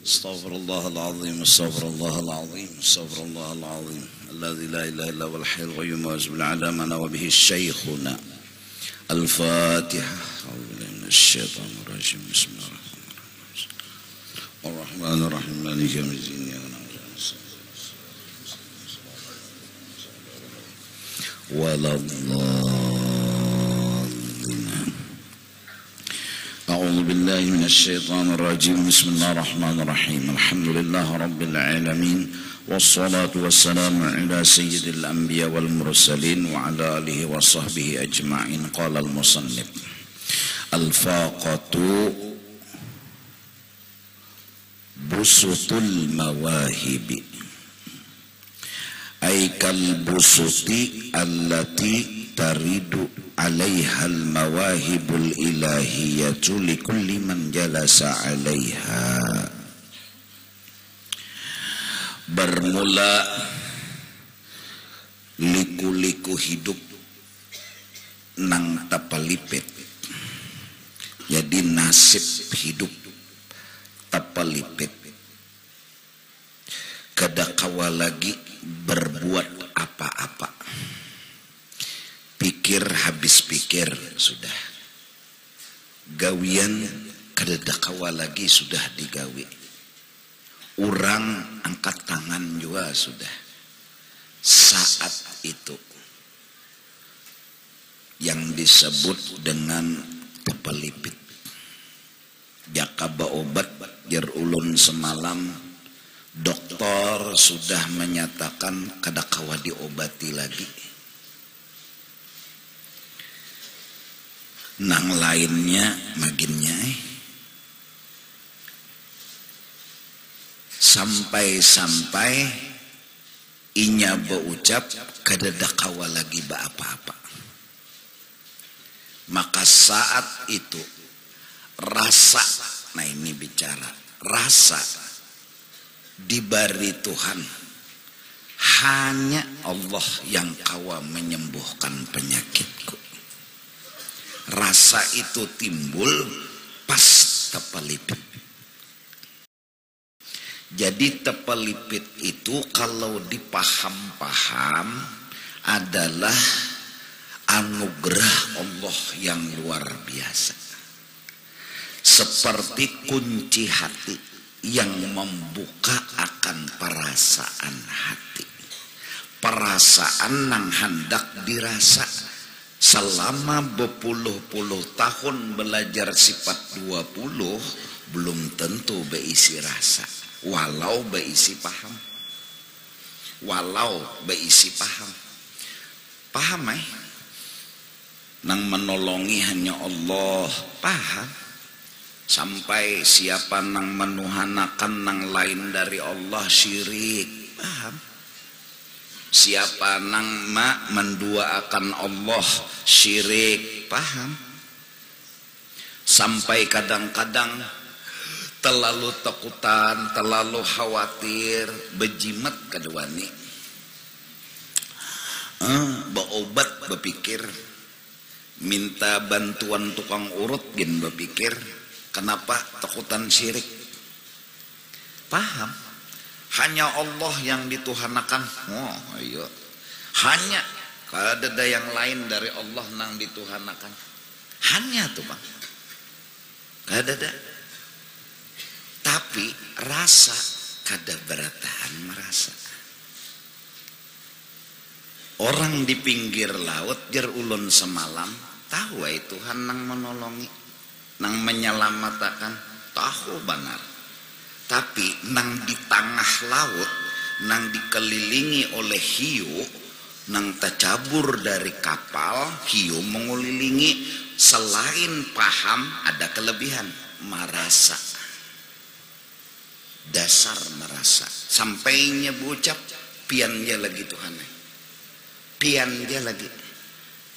استغفر الله العظيم استغفر الله العظيم استغفر الله العظيم الذي لا اله الا هو الحي القيوم ويجب العلامنا وبه الشيخنا. الفاتحة. أعوذ بالله من الشيطان الرجيم. بسم الله الرحمن الرحيم مالك يوم الدين ولا الضالين. أعوذ بالله من الشيطان الرجيم. بسم الله الرحمن الرحيم. الحمد لله رب العالمين والصلاة والسلام على سيد الأنبياء والمرسلين وعلى آله وصحبه أجمعين. قال المصنف: الفاقة بسط المواهب أي كالبسط التي ترد عليها المواهب الإلهية لكل من جلس عليها. Bermula liku-liku hidup nang tapalipit. Jadi nasib hidup tapalipit. Kada kawa lagi berbuat apa-apa. Pikir habis pikir sudah. Gawian kada kawa lagi sudah digawi. Orang angkat tangan juga sudah. Saat itu yang disebut dengan tapalipit. Jakaba obat jar ulun semalam, dokter sudah menyatakan kada kawa diobati lagi. Nang lainnya maginnya sampai inya berucap kada kawa lagi apa-apa. Maka saat itu rasa, nah ini bicara rasa diberi Tuhan, hanya Allah yang kawa menyembuhkan penyakitku. Rasa itu timbul pas tapalipit. Jadi tapalipit itu kalau dipaham-paham adalah anugerah Allah yang luar biasa. Seperti kunci hati yang membuka akan perasaan hati. Perasaan yang hendak dirasa selama berpuluh-puluh tahun belajar sifat 20 belum tentu berisi rasa. Walau berisi paham. Walau berisi paham. Paham nang menolongi hanya Allah. Paham. Sampai siapa nang menuhanakan nang lain dari Allah syirik. Paham. Siapa nang menduakan Allah syirik. Paham. Sampai kadang-kadang terlalu takutan, terlalu khawatir, bejimat kedua nih. Berobat berpikir, minta bantuan tukang urut gin berpikir, kenapa takutan syirik? Paham? Hanya Allah yang dituhanakan. Oh iya. Hanya kada ada yang lain dari Allah nang dituhanakan. Hanya tuh bang. Kada ada. Tapi rasa kada bertahan merasa. Orang di pinggir laut jar ulun semalam tahu Tuhan nang menolongi, nang menyelamatkan, tahu benar. Tapi nang di tengah laut, nang dikelilingi oleh hiu, nang tercabur dari kapal, hiu mengelilingi, selain paham ada kelebihan merasa. Dasar merasa. Sampainya berucap pian dia lagi Tuhan. Pian dia lagi.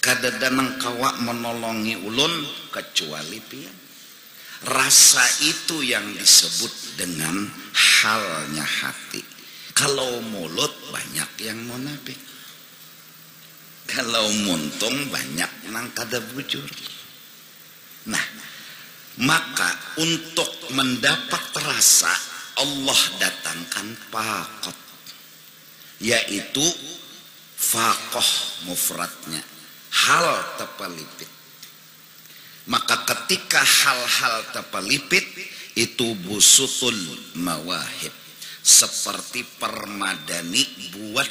Kada danang kawa menolongi ulun kecuali pian. Rasa itu yang disebut dengan halnya hati. Kalau mulut banyak yang munafik. Kalau muntung banyak nang kada bujur. Nah, maka untuk mendapat rasa Allah datangkan faqat, yaitu faqoh mufradnya, hal tepalipit. Maka ketika hal-hal tepalipit itu busutul mawahib, seperti permadani buat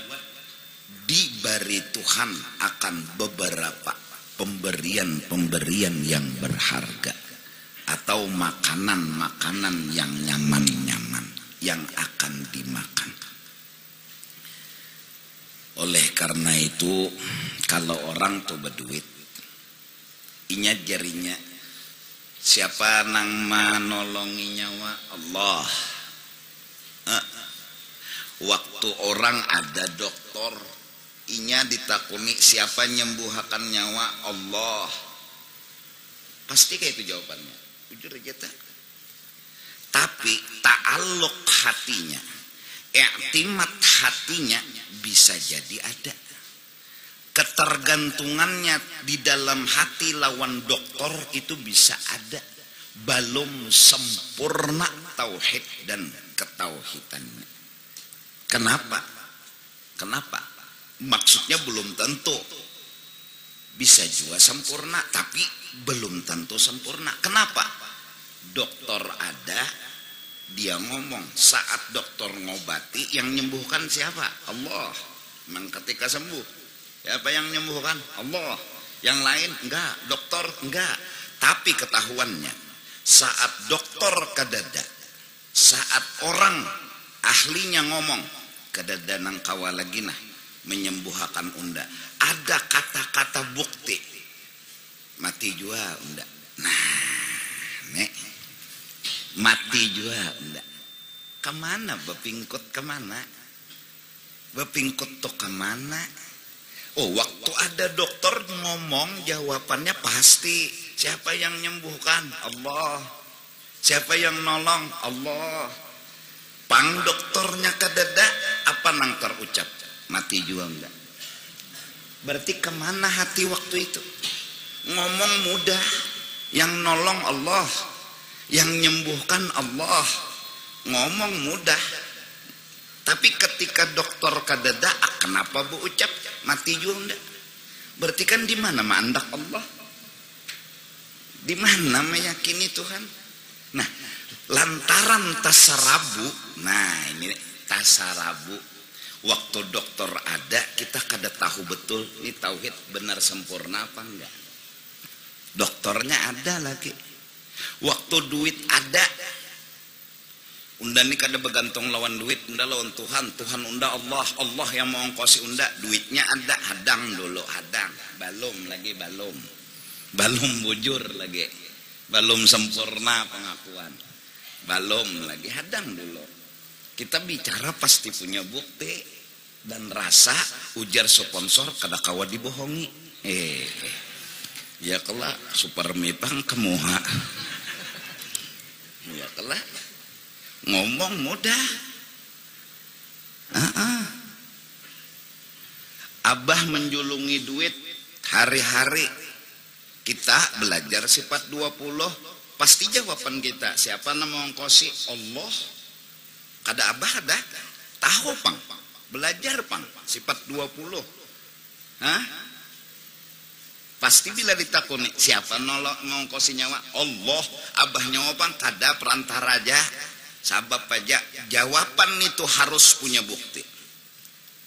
diberi Tuhan akan beberapa pemberian-pemberian yang berharga, atau makanan-makanan yang nyaman-nyaman yang akan dimakan. Oleh karena itu, kalau orang tuh berduit, inya jarinya siapa nang manolongi nyawa? Allah. Waktu orang ada dokter, inya ditakuni siapa nyembuhakan nyawa? Allah. Pasti kayak itu jawabannya. Jujur aja tak. Tapi ta'alluq hatinya, i'timad hatinya bisa jadi ada. Ketergantungannya di dalam hati lawan dokter itu bisa ada. Belum sempurna tauhid dan ketauhidannya. Kenapa? Kenapa? Maksudnya belum tentu. Bisa juga sempurna, tapi belum tentu sempurna. Kenapa? Dokter ada, dia ngomong. Saat dokter ngobati, yang menyembuhkan siapa? Allah. Memang ketika sembuh, siapa yang menyembuhkan? Allah. Yang lain? Enggak. Dokter? Enggak. Tapi ketahuannya, saat dokter kadada, saat orang ahlinya ngomong, kadada nang kawalaginah, menyembuhkan unda, ada kata-kata bukti, mati jua unda. Nah, nek mati jua unda. Kemana bepingkut kemana? Bepingkut tuh kemana? Oh, waktu ada dokter ngomong, jawabannya pasti. Siapa yang menyembuhkan? Allah. Siapa yang nolong? Allah. Pang dokternya kadada, apa nang terucap? Mati jua enggak. Berarti kemana hati waktu itu? Ngomong mudah, yang nolong Allah, yang menyembuhkan Allah. Ngomong mudah. Tapi ketika dokter kadada, kenapa bu ucap mati jua enggak? Berarti kan di mana mandak Allah? Di mana meyakini Tuhan? Nah, lantaran tasarabu, nah ini tasarabu. Waktu dokter ada, kita kada tahu betul ini tauhid benar sempurna apa enggak. Dokternya ada lagi. Waktu duit ada, unda ini kada bergantung lawan duit, unda lawan Tuhan. Tuhan unda Allah, Allah yang mau ngkosi unda. Duitnya ada, hadang dulu, hadang. Belum bujur lagi. Belum sempurna pengakuan. Belum lagi, hadang dulu. Kita bicara pasti punya bukti dan rasa. Ujar sponsor kada kawa dibohongi. Ya kelak super mipang kemuha. Ya kelak ngomong mudah. Abah menjulungi duit hari-hari. Kita belajar sifat 20. Pasti jawaban kita, siapa nama ngkosi? Allah. Kada abah ada. Tahu pang. Belajar pang. Sifat 20. Pasti bila ditakuni, siapa nolok ngongkosi nyawa? Allah. Abah nyawa pang kada perantara aja. Sabab aja. Jawaban itu harus punya bukti.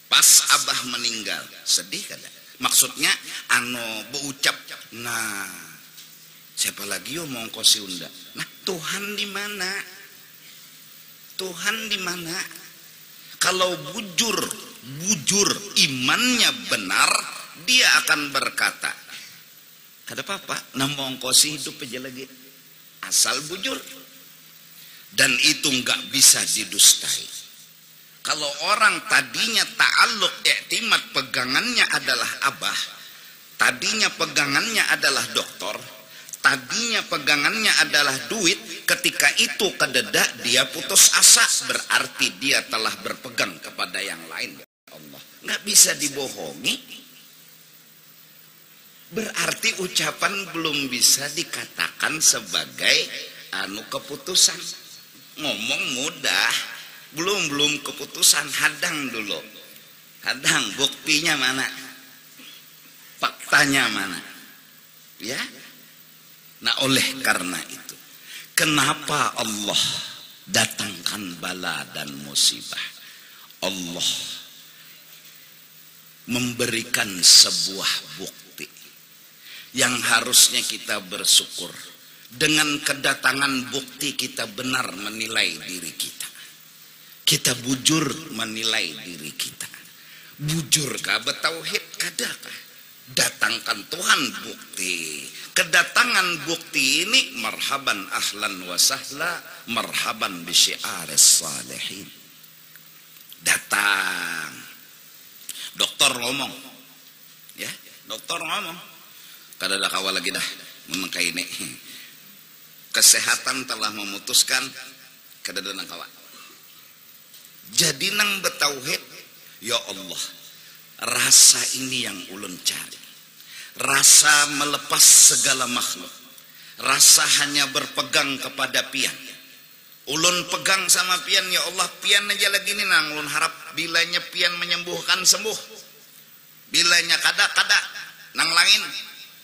Pas abah meninggal, sedih kada? Maksudnya berucap, nah siapa lagi yo mau ngongkosi unda? Nah, Tuhan di mana? Tuhan di mana? Kalau bujur imannya benar, dia akan berkata, kada apa-apa, nah mau ngongkosi hidup aja lagi. Asal bujur. Dan itu enggak bisa didustai. Kalau orang tadinya ta'alluq i'timad, pegangannya adalah abah, tadinya pegangannya adalah dokter, tadinya pegangannya adalah duit, ketika itu kededa dia putus asa, berarti dia telah berpegang kepada yang lain. Ya Allah, nggak bisa dibohongi. Berarti ucapan belum bisa dikatakan sebagai keputusan. ngomong mudah, belum keputusan, hadang dulu. Hadang, buktinya mana? Faktanya mana? Ya. Nah, oleh karena itu, kenapa Allah datangkan bala dan musibah? Allah memberikan sebuah bukti yang harusnya kita bersyukur. Dengan kedatangan bukti kita benar menilai diri kita. Kita bujur menilai diri kita. Bujurkah bertauhid kadakah? Datangkan Tuhan bukti. Kedatangan bukti ini marhaban ahlan wa sahla, marhaban bi syi'aris salihin. Datang. Dokter ngomong. Ya, dokter ngomong. Kada kawal lagi dah memangkai ini. Kesehatan telah memutuskan kada nang kawa. Jadi nang bertauhid, ya Allah, rasa ini yang ulun cari. Rasa melepas segala makhluk. Rasa hanya berpegang kepada pian. Ulun pegang sama pian, ya Allah, pian aja lagi nih nang ulun harap bilanya pian menyembuhkan sembuh. Bilanya kada nang lain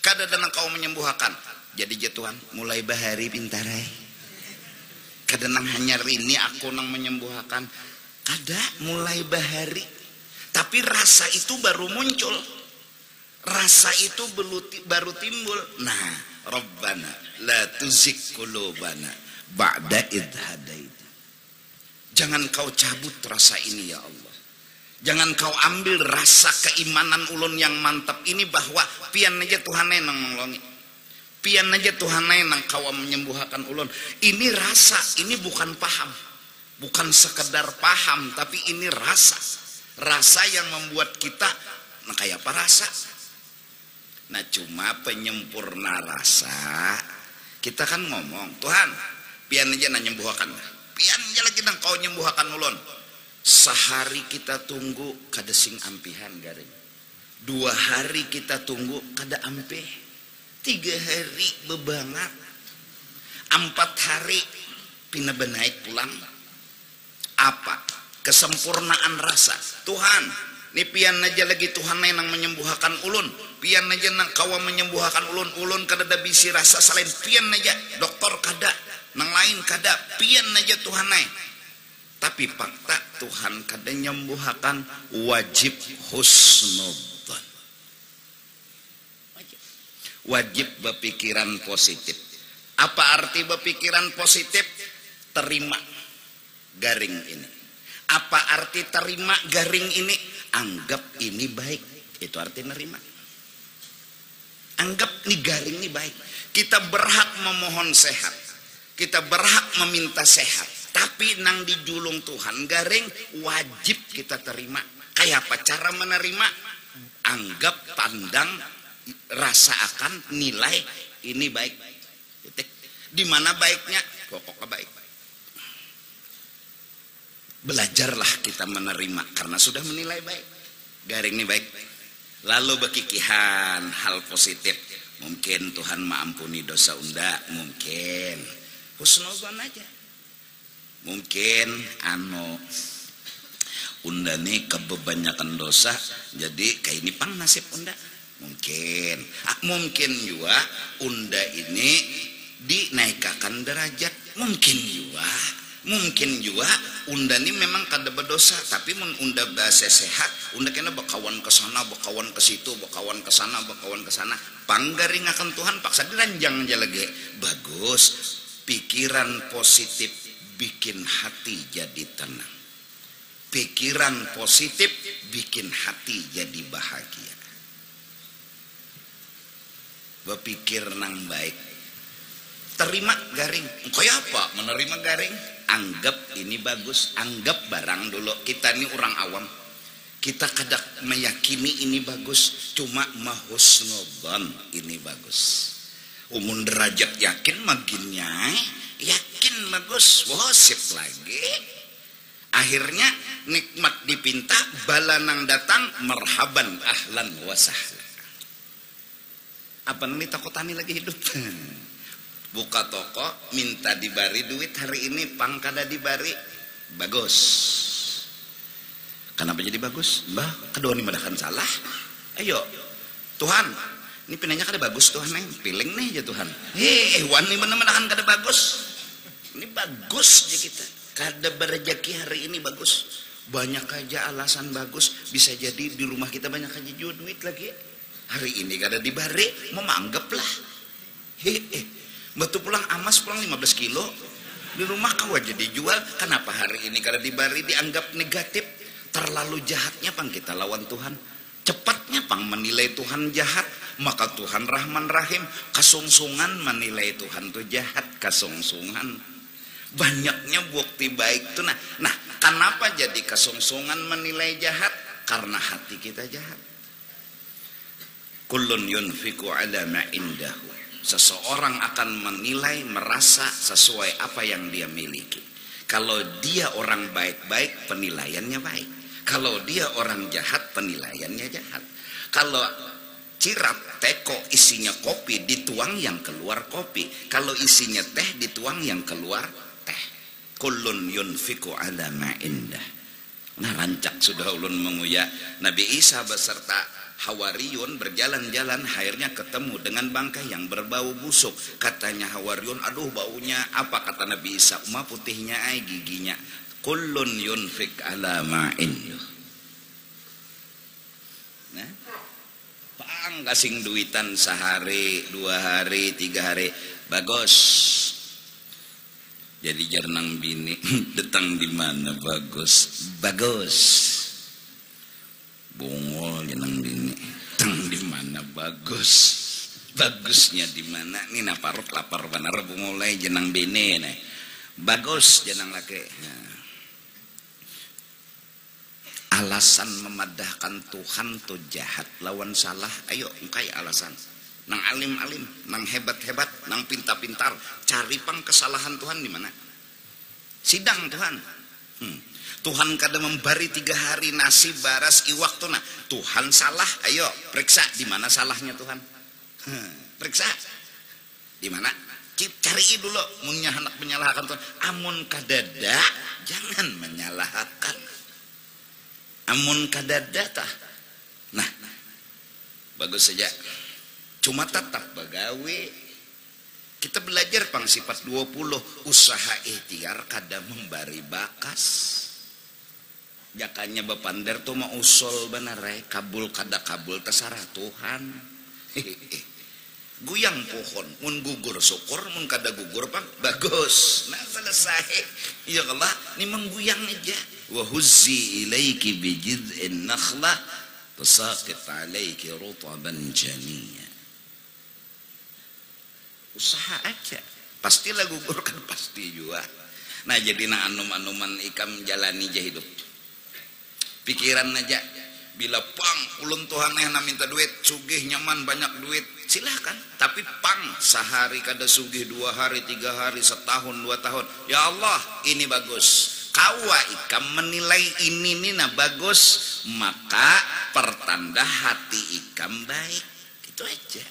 kada nang kau menyembuhkan. Jadi Tuhan mulai bahari pintarai. Kada nang hanya ini aku nang menyembuhkan. Kada mulai bahari. Tapi rasa itu baru muncul. Rasa itu baru timbul. Nah, Rabbana la tuzigh qulubana ba'da idh hadaita. Jangan kau cabut rasa ini ya Allah. Jangan kau ambil rasa keimanan ulun yang mantap ini bahwa pian aja Tuhan nang nolongi. Pian aja Tuhan nang kau menyembuhkan ulun. Ini rasa, ini bukan paham. Bukan sekedar paham, tapi ini rasa. Rasa yang membuat kita, nah kayak apa rasa? Nah cuma penyempurna rasa, kita kan ngomong, Tuhan, pian aja nang nyembuhkan. Pian aja lagi nang kau nyembuhkan ulun. Sehari kita tunggu, kada sing ampihan garing. 2 hari kita tunggu, kada ampih. 3 hari bebangat. 4 hari pina benaik pulang. Apa? Kesempurnaan rasa. Tuhan, ini pian aja lagi Tuhan nang menyembuhkan ulun. Pian aja nang kawa menyembuhkan ulun. Ulun kada ada bisi rasa selain pian aja. Dokter kada, nang lain kada. Pian aja Tuhan nang. Tapi fakta Tuhan kada nyembuhkan, wajib husnudzon. Wajib berpikiran positif. Apa arti berpikiran positif? Terima garing ini. Apa arti terima garing ini? Anggap ini baik. Itu arti nerima. Anggap nih garing ini baik. Kita berhak memohon sehat. Kita berhak meminta sehat. Tapi nang dijulung Tuhan garing wajib kita terima. Kayak apa cara menerima? Anggap, pandang, rasa akan, nilai ini baik. Di mana baiknya? Pokoknya baik. Belajarlah kita menerima karena sudah menilai baik. Garing ini baik. Lalu berkikihan hal positif. Mungkin Tuhan maampuni dosa unda, mungkin husnuzon aja. Mungkin unda nih kebanyakan dosa, jadi kayak ini pang nasib unda. Mungkin juga unda ini dinaikkan derajat. Mungkin juga unda ini memang kada berdosa, tapi mun unda bahasa sehat, unda kena bakawan ke sana, bakawan ke situ, bakawan ke sana, bakawan ke sana. Panggaring akan Tuhan paksa diranjang aja lagi. Bagus. Pikiran positif bikin hati jadi tenang. Pikiran positif bikin hati jadi bahagia. Berpikir nang baik. Terima garing. Kayak apa menerima garing? Anggap ini bagus. Anggap barang dulu. Kita ini orang awam. Kita kadang meyakini ini bagus. Cuma mahusnudzon ini bagus. Umun derajat yakin makinnya. Yakin bagus. Wah sip lagi. Akhirnya nikmat dipinta. Balanang datang. Marhaban ahlan wa sahlan. Apa nih takutani lagi hidup? buka toko minta dibari duit hari ini pang kada dibari bagus. Kenapa jadi bagus? Mbah kedua ini madakan salah. Ayo Tuhan ini pinanya kada bagus Tuhan neng piling nih aja Tuhan. Wan ini madakan kada bagus. Ini bagus aja kita kada berrejeki hari ini bagus. Banyak aja alasan bagus, bisa jadi di rumah kita banyak aja jual duit lagi. Hari ini kada dibari, mau manggap lah. Betul pulang amas pulang 15 kilo di rumah kau aja dijual. Kenapa hari ini kada dibari dianggap negatif? Terlalu jahatnya pang kita lawan Tuhan. Cepatnya pang menilai Tuhan jahat. Maka Tuhan Rahman Rahim kasungsungan menilai Tuhan tuh jahat kasungsungan. Banyaknya bukti baik tuh. Nah, kenapa jadi kesungsungan menilai jahat? Karena hati kita jahat. Kullun yunfiku ala ma indahu. Seseorang akan menilai, merasa sesuai apa yang dia miliki. Kalau dia orang baik-baik, penilaiannya baik. Kalau dia orang jahat, penilaiannya jahat. Kalau cirap teko isinya kopi, dituang yang keluar kopi. Kalau isinya teh, dituang yang keluar teh. Kullun yunfiku ala ma indah. Nah rancak sudah ulun menguya Nabi Isa beserta Hawariyun berjalan-jalan, akhirnya ketemu dengan bangkai yang berbau busuk. Katanya Hawariyun, aduh baunya apa? Kata Nabi Isa, ma putihnya ay giginya. Kullun yunfik ala ma indah. Nah, pang kasing duitan sehari, 2 hari, 3 hari, bagus. Jadi jarnang bini datang di mana bagus, bagus. Bungol jarnang bini datang di mana bagus, bagusnya di mana? Nih naparuk lapar benar bungolai jarnang bini nih, bagus jarnang laki. Nah. Alasan memadahkan Tuhan tuh jahat lawan salah. Ayo engkai alasan. Nang alim-alim, nang hebat-hebat, nang pintar-pintar, cari pang kesalahan Tuhan di mana? Sidang Tuhan. Tuhan kada memberi 3 hari nasi baras iwak tuh nah. Tuhan salah, ayo periksa di mana salahnya Tuhan. Periksa di mana? Cari dulu. Munnya hendak menyalahkan Tuhan. Amun kadada, jangan menyalahkan. Amun kadada tah. Nah, bagus saja. Cuma tetap bagawe. Kita belajar pang sifat 20. Usaha ikhtiar kada membari bakas. Jakanya bapander tuh mau usul benar kabul kada kabul terserah Tuhan. Guyang pohon mun gugur syukur, mun kada gugur pang bagus. Nah selesai. Ya Allah, ini mengguyang aja. Wa huzzi ilaiki bi jid'in nakhlah tusaqit alaiki rutaban janiyya. Usaha aja pastilah gugur kan pasti juga. Nah jadi na anum-anuman ikam jalani aja hidup pikiran aja bila pang ulun Tuhan yang minta duit sugih nyaman banyak duit silahkan tapi pang sehari kada sugih 2 hari 3 hari setahun 2 tahun ya Allah ini bagus kawa ikam menilai ini nina bagus maka pertanda hati ikam baik itu aja.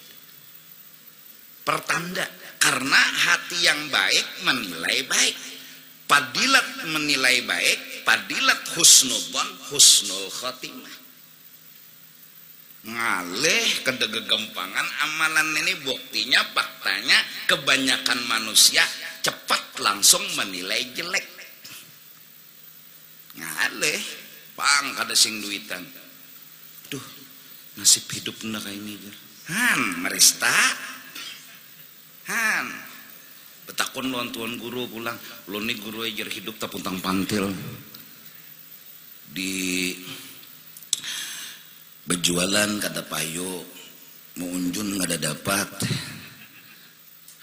Pertanda karena hati yang baik menilai baik, padilat menilai baik, padilat husnudzon husnul khotimah. Ngalih kedegegampangan amalan ini buktinya faktanya kebanyakan manusia cepat langsung menilai jelek. Ngalih pang kada sing duitan. Duh nasib hidup ndak kayak ini. Merista. Betakun luan tuan guru pulang lu nih guru ajar hidup tak puntang pantil di berjualan kata payo mau unjun nggak ada dapat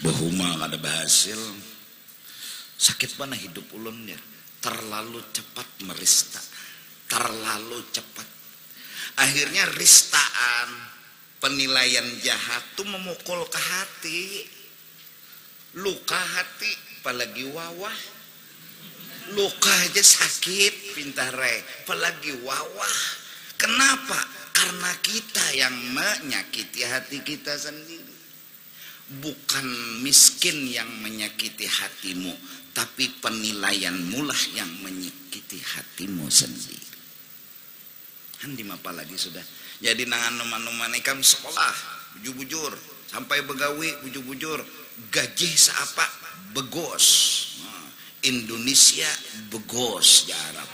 bahuma nggak ada berhasil sakit mana hidup ulun ya terlalu cepat merista terlalu cepat akhirnya ristaan penilaian jahat tuh memukul ke hati luka hati apalagi wawah luka aja sakit pintarai apalagi wawah kenapa karena kita yang menyakiti hati kita sendiri bukan miskin yang menyakiti hatimu, tapi penilaianmu lah yang menyakiti hatimu sendiri. Handim apa lagi sudah. Jadi nangan numan-numan ikam sekolah bujur-bujur sampai begawi bujur-bujur gaji seapa begos. Nah, Indonesia begos ya Arab.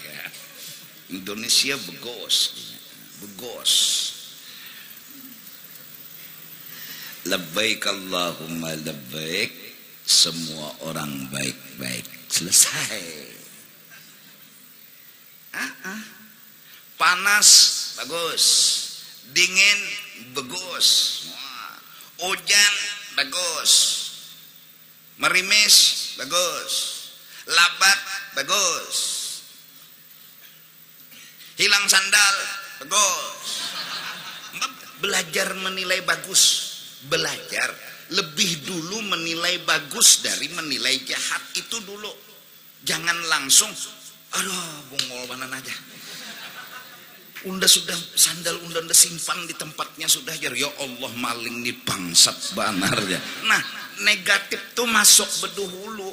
Ya. Indonesia begos. Begos. Labbaik Allahumma labbaik. Semua orang baik-baik. Selesai. Panas bagus, dingin bagus, hujan bagus, merimis bagus, labat bagus, hilang sandal bagus. Belajar menilai bagus, belajar lebih dulu menilai bagus dari menilai jahat itu dulu. Jangan langsung aduh bungol banan aja. Unda sudah sandal unda simpan di tempatnya sudah ya Allah maling nih bangsat banar ya. Nah negatif tuh masuk beduhulu.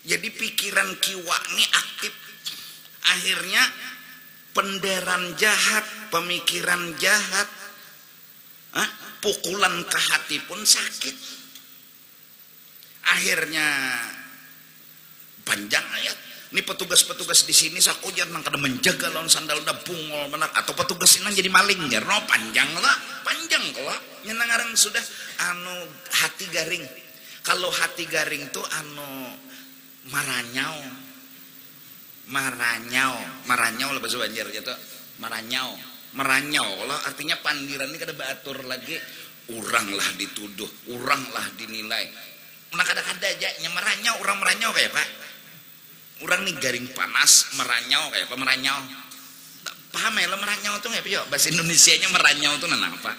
Jadi pikiran kiwa ini aktif. Akhirnya penderan jahat, pemikiran jahat, pukulan ke hati pun sakit. Akhirnya panjang ayat. Ini petugas-petugas di sini sakujan nang kada menjaga lawan sandal udah bungol benar atau petugas ini jadi maling ya no panjang lah nyenang sudah hati garing. Kalau hati garing tuh maranyau lah bahasa Banjar gitu. Maranyau kalau artinya pandiran ini kada baatur lagi, urang lah dituduh, urang lah dinilai. Nah kada-kada aja maranyau, orang maranyau kayak Pak. Orang nih garing panas, meranyau kayak apa meranyau? Paham ya lo meranyau tuh nggak Pak? Bahasa Indonesianya meranyau tuh nana apa?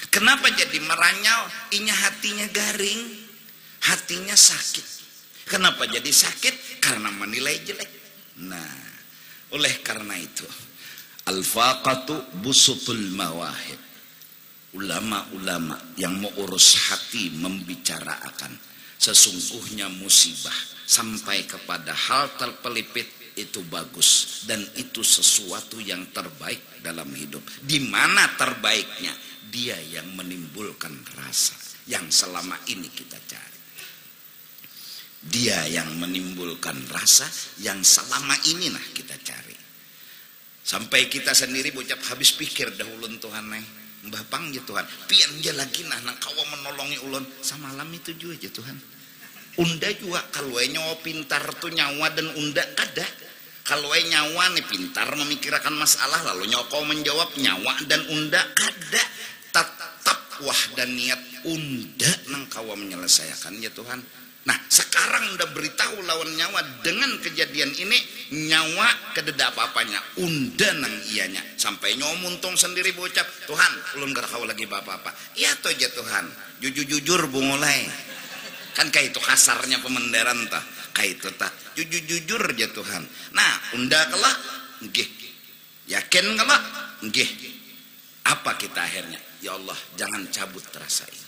Kenapa jadi meranyau? Inya hatinya garing, hatinya sakit. Kenapa jadi sakit? Karena menilai jelek. Nah, oleh karena itu, al-faqatu busutul mawahib. Ulama-ulama yang mau urus hati membicarakan sesungguhnya musibah sampai kepada hal terpelipit itu bagus dan itu sesuatu yang terbaik dalam hidup. Di mana terbaiknya? Dia yang menimbulkan rasa yang selama ini kita cari. Dia yang menimbulkan rasa yang selama ini nah kita cari. Sampai kita sendiri bocap habis pikir dahulu Tuhan Mbah Pang ya Tuhan. Pian aja lagi nah kawa menolongi ulun samalam itu juga aja Tuhan. Unda juga kalau nyawa pintar tuh nyawa dan unda kada. Kalau nyawa nih pintar memikirkan masalah lalu nyawa kau menjawab nyawa dan unda kada. Tetap wah dan niat unda nang kawa menyelesaikan ya Tuhan. Nah sekarang udah beritahu lawan nyawa dengan kejadian ini nyawa kededa apa-apanya unda nang ianya sampai nyawa muntung sendiri bocap Tuhan ulun kada kau lagi apa-apa. Iya toh ya Tuhan jujur bungulai. Kan kayak itu kasarnya pemenderan tah kayak itu tah jujur aja Tuhan. Nah unda kelak nggih yakin kelak nggih apa kita akhirnya ya Allah jangan cabut rasa ini.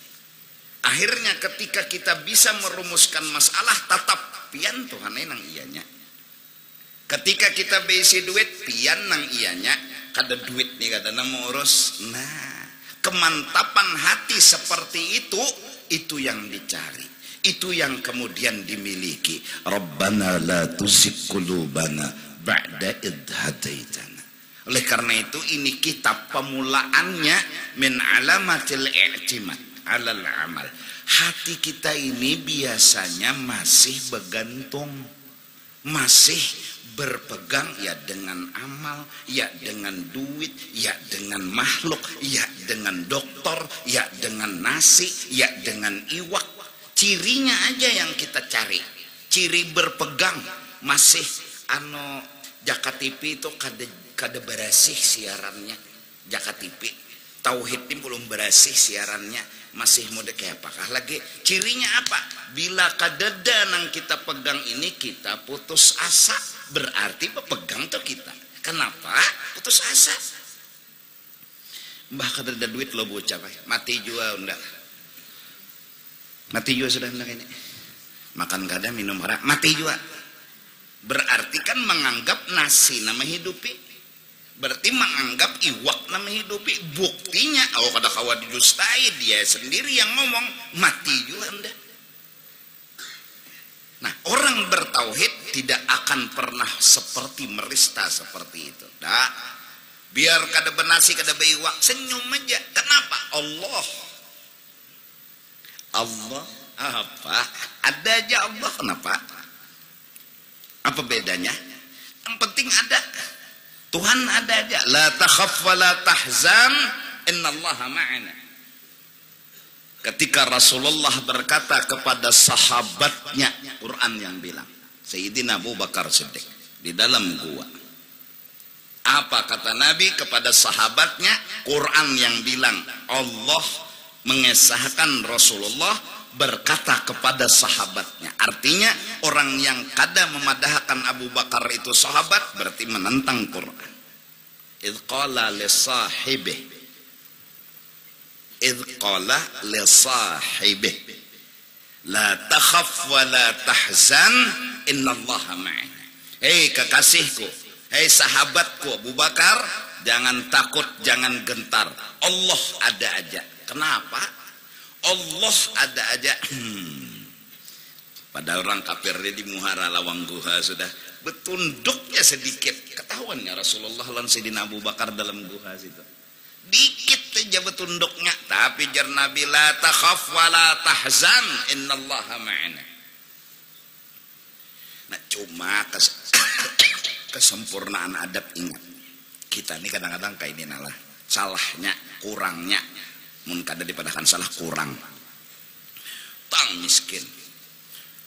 Akhirnya ketika kita bisa merumuskan masalah tetap pian Tuhan nang ianya. Ketika kita besi duit pian nang ianya kada duit nih kada mau urus. Nah kemantapan hati seperti itu yang dicari. Itu yang kemudian dimiliki. Rabbana la tuzigh qulubana ba'da idh hadaitana. Oleh karena itu ini kitab pemulaannya min alamatil i'timad 'alal amal. Hati kita ini biasanya masih bergantung, masih berpegang ya dengan amal, ya dengan duit, ya dengan makhluk, ya dengan dokter, ya dengan nasi, ya dengan iwak. Cirinya aja yang kita cari. Ciri berpegang masih Jaka TV itu kada berasih siarannya. Jaka TV Tauhid ini belum berasih siarannya, masih mode kayak apakah lagi. Cirinya apa? Bila kadada nang kita pegang ini kita putus asa, berarti pepegang tuh kita. Kenapa putus asa? Mbah kada ada duit lo bocah mati jua unda. Mati jua sudah hendak ini. Makan kada minum kada mati jua. Berarti kan menganggap nasi nama hidupi. Berarti menganggap iwak nama hidupi. Buktinya kada kawa didustai, dia sendiri yang ngomong mati jua anda. Nah, orang bertauhid tidak akan pernah seperti merista seperti itu. Dah. Biar kada benasi kada beiwak senyum aja. Kenapa? Allah apa? Ada aja Allah, kenapa? Apa bedanya? Yang penting ada. Tuhan ada aja. La takhaf wa la tahzan innallaha ma'ana. Ketika Rasulullah berkata kepada sahabatnya, Quran yang bilang, Sayyidina Abu Bakar Siddiq di dalam gua. Apa kata Nabi kepada sahabatnya? Quran yang bilang, Allah mengesahkan Rasulullah berkata kepada sahabatnya. Artinya orang yang kada memadahkan Abu Bakar itu sahabat berarti menentang Quran. Idh qala li sahibih, idh qala li sahibih, la takhaf wa la tahzan innallaha ma'ana. Hei kekasihku, hei sahabatku Abu Bakar, jangan takut, jangan gentar. Allah ada aja. Kenapa? Allah ada aja. Pada orang kafir di muhara lawang guha sudah betunduknya sedikit. Ketahuannya Rasulullah lan Sayyidina Abu Bakar dalam guha situ. Dikit aja betunduknya. Tapi jar Nabi, la takhaf wa la tahzan innallaha ma'ana. Nah cuma kesempurnaan adab, ingat kita ini kadang-kadang kayak ini nalah salahnya, kurangnya mun kada dipadahkan salah kurang tang miskin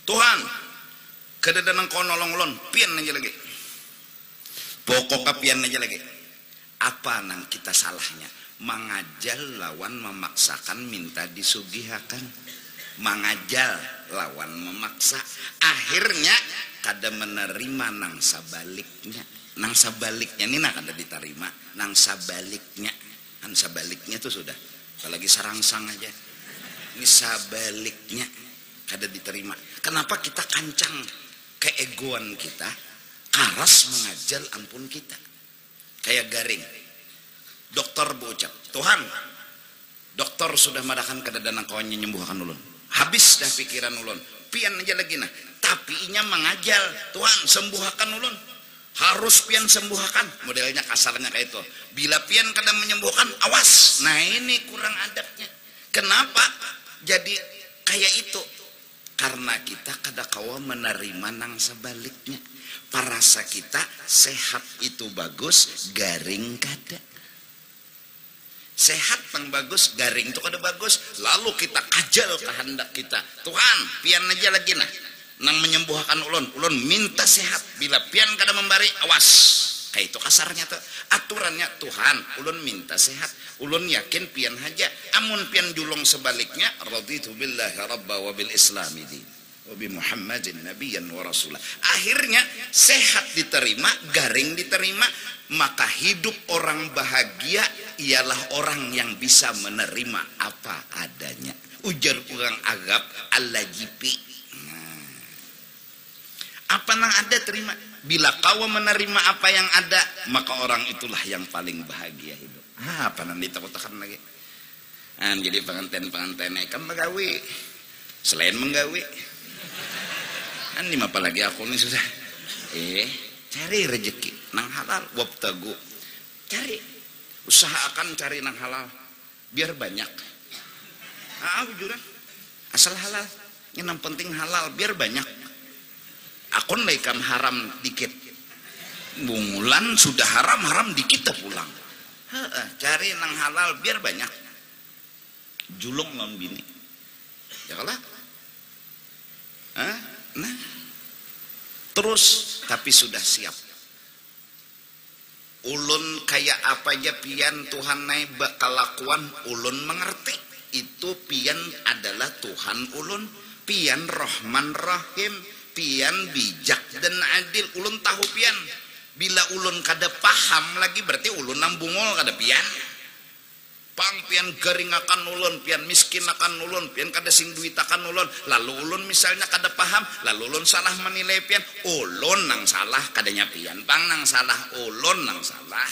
Tuhan kada danang kau nolong ulun pian aja lagi pokok pian aja lagi. Apa nang kita salahnya? Mangajal lawan memaksakan minta disugihakan, mangajal lawan memaksa, akhirnya kada menerima nang sabaliknya. Nang sabaliknya ini nak kada diterima, nang sabaliknya itu sudah apalagi sarangsang aja ini sabaliknya kada diterima. Kenapa kita kancang keegoan kita karas mengajal ampun kita kayak garing. Dokter berucap, Tuhan dokter sudah madakan kada danang kawannya nyembuhkan ulun, habis dah pikiran ulun pian aja lagi nah, tapi inya mengajal Tuhan sembuhkan ulun, harus pian sembuhkan, modelnya kasarnya kayak itu. Bila pian kada menyembuhkan awas. Nah ini kurang adabnya. Kenapa jadi kayak itu? Karena kita kada kawa menerima nang sebaliknya. Parasa kita sehat itu bagus, garing kada. Sehat yang bagus, garing itu kada bagus. Lalu kita kajal kehendak kita, Tuhan pian aja lagi nah nang menyembuhkan ulun minta sehat. Bila pian kada membari awas. Kayak itu kasarnya tuh aturannya. Tuhan ulun minta sehat, ulun yakin pian haja, amun pian julung sebaliknya, raditu billahi rabba wa bil islami din wa bi muhammadin nabiyyan wa rasulah. Akhirnya sehat diterima, garing diterima. Maka hidup orang bahagia ialah orang yang bisa menerima apa adanya. Ujar orang agap al-lajipi. Nah, apa nang ada terima. Bila kau menerima apa yang ada, maka orang itulah yang paling bahagia hidup. Apa nang ditakut-takut lagi. Jadi pengantin kan menggawe. Selain menggawe, ini apa lagi aku nih sudah. Cari rezeki nang halal, wabtagu. Cari, usahakan cari nang halal, biar banyak. Jujuran, asal halal. Yang penting halal, biar banyak. Akun laikam haram dikit. Bungulan sudah haram dikit pulang. Cari nang halal, biar banyak. Julung non bini. Ya kalah. Nah. Terus tapi sudah siap. Ulun kayak apa aja pian Tuhan naik kelakuan ulun mengerti. Itu pian adalah Tuhan ulun. Pian Rahman Rahim, pian bijak dan adil. Ulun tahu pian. Bila ulun kada paham lagi berarti ulun nambungol kada pian. pang pian garingakan ulun, pian miskin akan ulun, pian kada sing duit akan ulun, lalu ulun misalnya kada paham, lalu ulun salah menilai pian, ulun nang salah kadanya pian pang nang salah, ulun nang salah,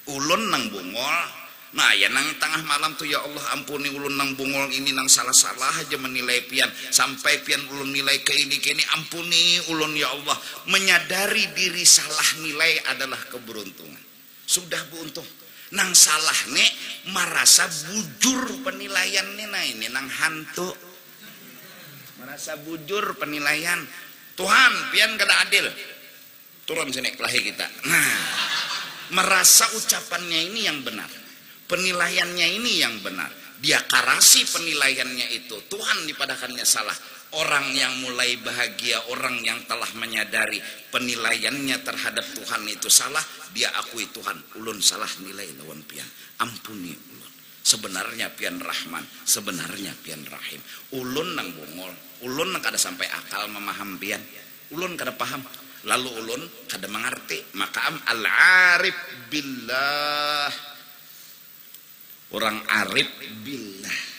ulun nang bungol. Nah ya nang tengah malam tuh ya Allah ampuni ulun nang bungol ini nang salah-salah aja menilai pian, sampai pian ulun nilai ke ini ampuni ulun ya Allah. Menyadari diri salah nilai adalah keberuntungan. Sudah buntung nang salah nek merasa bujur penilaiannya, nah ini nang hantu merasa bujur penilaian. Tuhan pian kada adil, turun sini kelahi kita. Nah merasa ucapannya ini yang benar, penilaiannya ini yang benar, dia karasi penilaiannya itu, Tuhan dipadakannya salah. Orang yang mulai bahagia, orang yang telah menyadari penilaiannya terhadap Tuhan itu salah, dia akui Tuhan, ulun salah nilai lawan pian, ampuni ulun. Sebenarnya pian Rahman, sebenarnya pian Rahim. Ulun nang bungol, ulun nang kada sampai akal memaham pian, ulun kada paham, lalu ulun kada mengerti. Maka al-arif billah, orang arif billah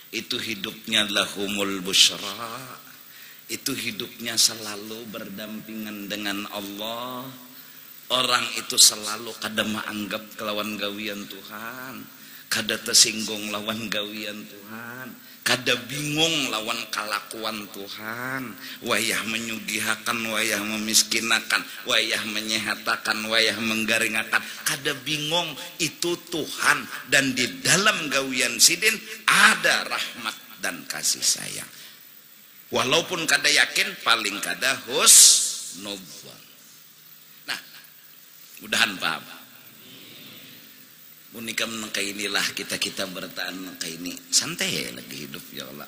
itu hidupnya lahumul busyra, itu hidupnya selalu berdampingan dengan Allah. Orang itu selalu kada menganggap kelawan gawian Tuhan, kada tersinggung lawan gawian Tuhan, kada bingung lawan kalakuan Tuhan. Wayah menyugihakan, wayah memiskinakan, wayah menyehatakan, wayah menggaringakan, kada bingung, itu Tuhan. Dan di dalam gawian sidin ada rahmat dan kasih sayang. Walaupun kada yakin, paling kada husnudzon. Nah, mudahan paham. Unikam kayak inilah kita bertahan kayak ini santai lagi hidup ya Allah.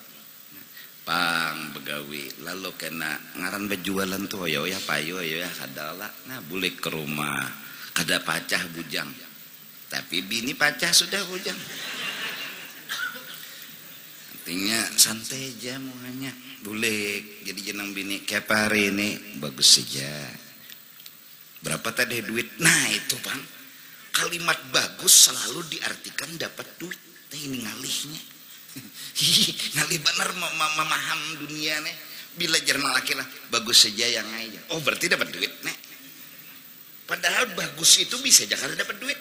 Pang begawi lalu kena ngaran berjualan tuh ya payo ya kadala. Nah boleh ke rumah kada pacah bujang, tapi bini pacah sudah bujang. Artinya santai aja muanya boleh. Jadi jenang bini kayak hari ini bagus saja. Berapa tadi duit? Nah itu Bang, kalimat bagus selalu diartikan dapat duit. Nah ini ngalihnya. Ngalih benar memaham dunia nih. Bila jerman laki lah bagus saja yang aja. Oh berarti dapat duit nih. Padahal bagus itu bisa aja kada dapat duit.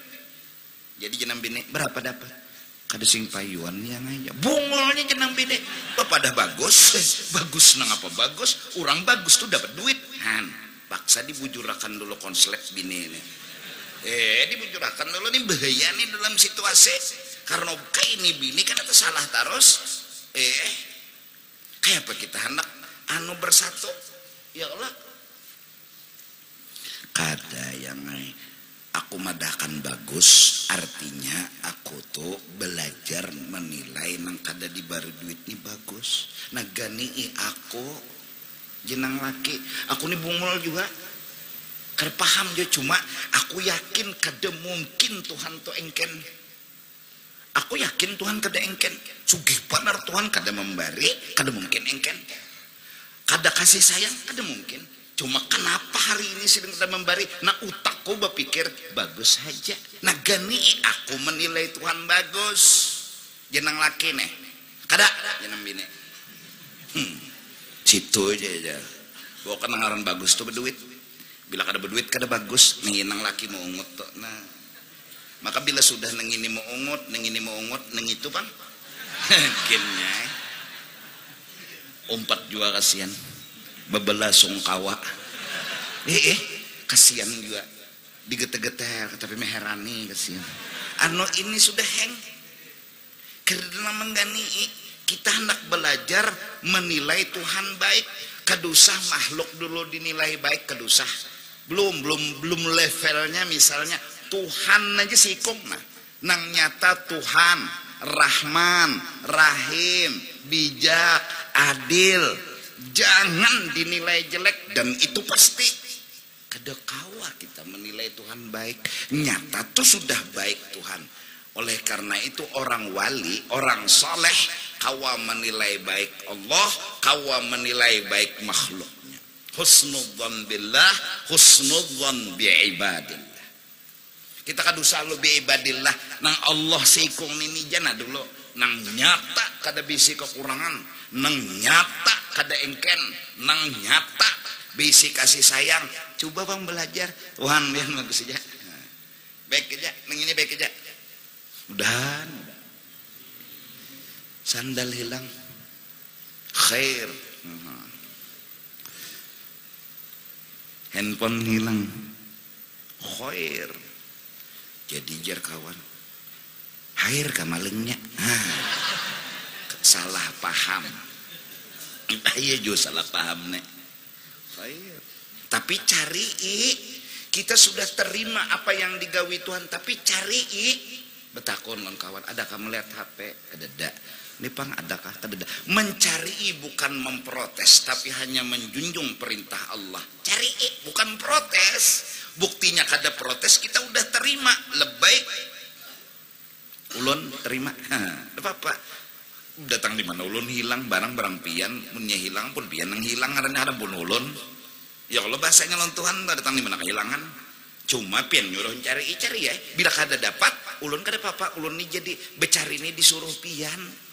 Jadi jenam bini berapa dapat? Kada sing payuan yang aja. Bungolnya jenam bini. Bapak dah bagus. Bagus nang apa bagus? Orang bagus tuh dapat duit. Han, paksa dibujurakan dulu konslet bini ini. Dibujurakan dulu nih bahaya nih dalam situasi. Karena kayak ini bini kan itu salah terus. Kayak apa kita hendak anu bersatu ya Allah. Kada yang aku madahkan bagus, artinya aku tuh belajar menilai nang kada dibari duit nih bagus. Nah gani aku jenang laki, aku nih bungol juga. Kada paham dia, cuma aku yakin kada mungkin Tuhan tuh engken. Aku yakin Tuhan kada engken. Sugih benar Tuhan kada memberi, kada mungkin engken. Kada kasih sayang, kada mungkin. Cuma kenapa hari ini sedang kada memberi? Nah utakku berpikir bagus saja. Nah gani aku menilai Tuhan bagus. Jenang laki nih, kada jenang bini. Situ aja. Bawa kenangaran bagus tuh berduit. Bila kada berduit kada bagus, nenginang laki mau ungut tuh. Nah, maka bila sudah nengini mau ungut, neng itu Bang. Gennya. Umpat juga kasihan. Bebelah sungkawa. Kasihan juga. Digeter-geter tapi meherani kasihan. Ano ini sudah heng. Karena menggani kita hendak belajar menilai Tuhan baik. Kadusah makhluk dulu dinilai baik kadusah. Belum levelnya misalnya Tuhan aja sikung nang nyata Tuhan Rahman Rahim bijak adil, jangan dinilai jelek. Dan itu pasti kada kawa kita menilai Tuhan baik, nyata tuh sudah baik Tuhan. Oleh karena itu orang wali, orang soleh kawa menilai baik Allah, kawa menilai baik makhluk. Husnudzan billah, husnudzan bi'ibadillah. Kita kadu selalu biibadillah nang Allah sikung nini jana dulu nang nyata kada bisi kekurangan, nang nyata kada engken, nang nyata bisi kasih sayang. Coba bang belajar Tuhan biar bagus aja. Baik aja, nang ini baik aja. Udahan. Sandal hilang. Khair. Handphone hilang. Khair. Jadi jar kawan. Khair ka malingnya. Salah paham. Iya juga salah paham nek. Khair. Tapi cari kita sudah terima apa yang digawi Tuhan, tapi cari betakon lan kawan, adakah melihat HP? Kadada. Ini pang adakah? Kadada. Mencari bukan memprotes, tapi hanya menjunjung perintah Allah. Cari bukan protes. Buktinya kada protes kita udah terima. Lebay ulun terima. Apa? Datang di mana ulun hilang barang pian, munnya hilang pun pian yang hilang ada pun ulun. Ya kalau bahasanya lawan Tuhan datang di mana kehilangan. Cuma pian nyuruh cari ya. Bila kada dapat, ulun kada apa-apa. Ulun ini jadi becari ini disuruh pian.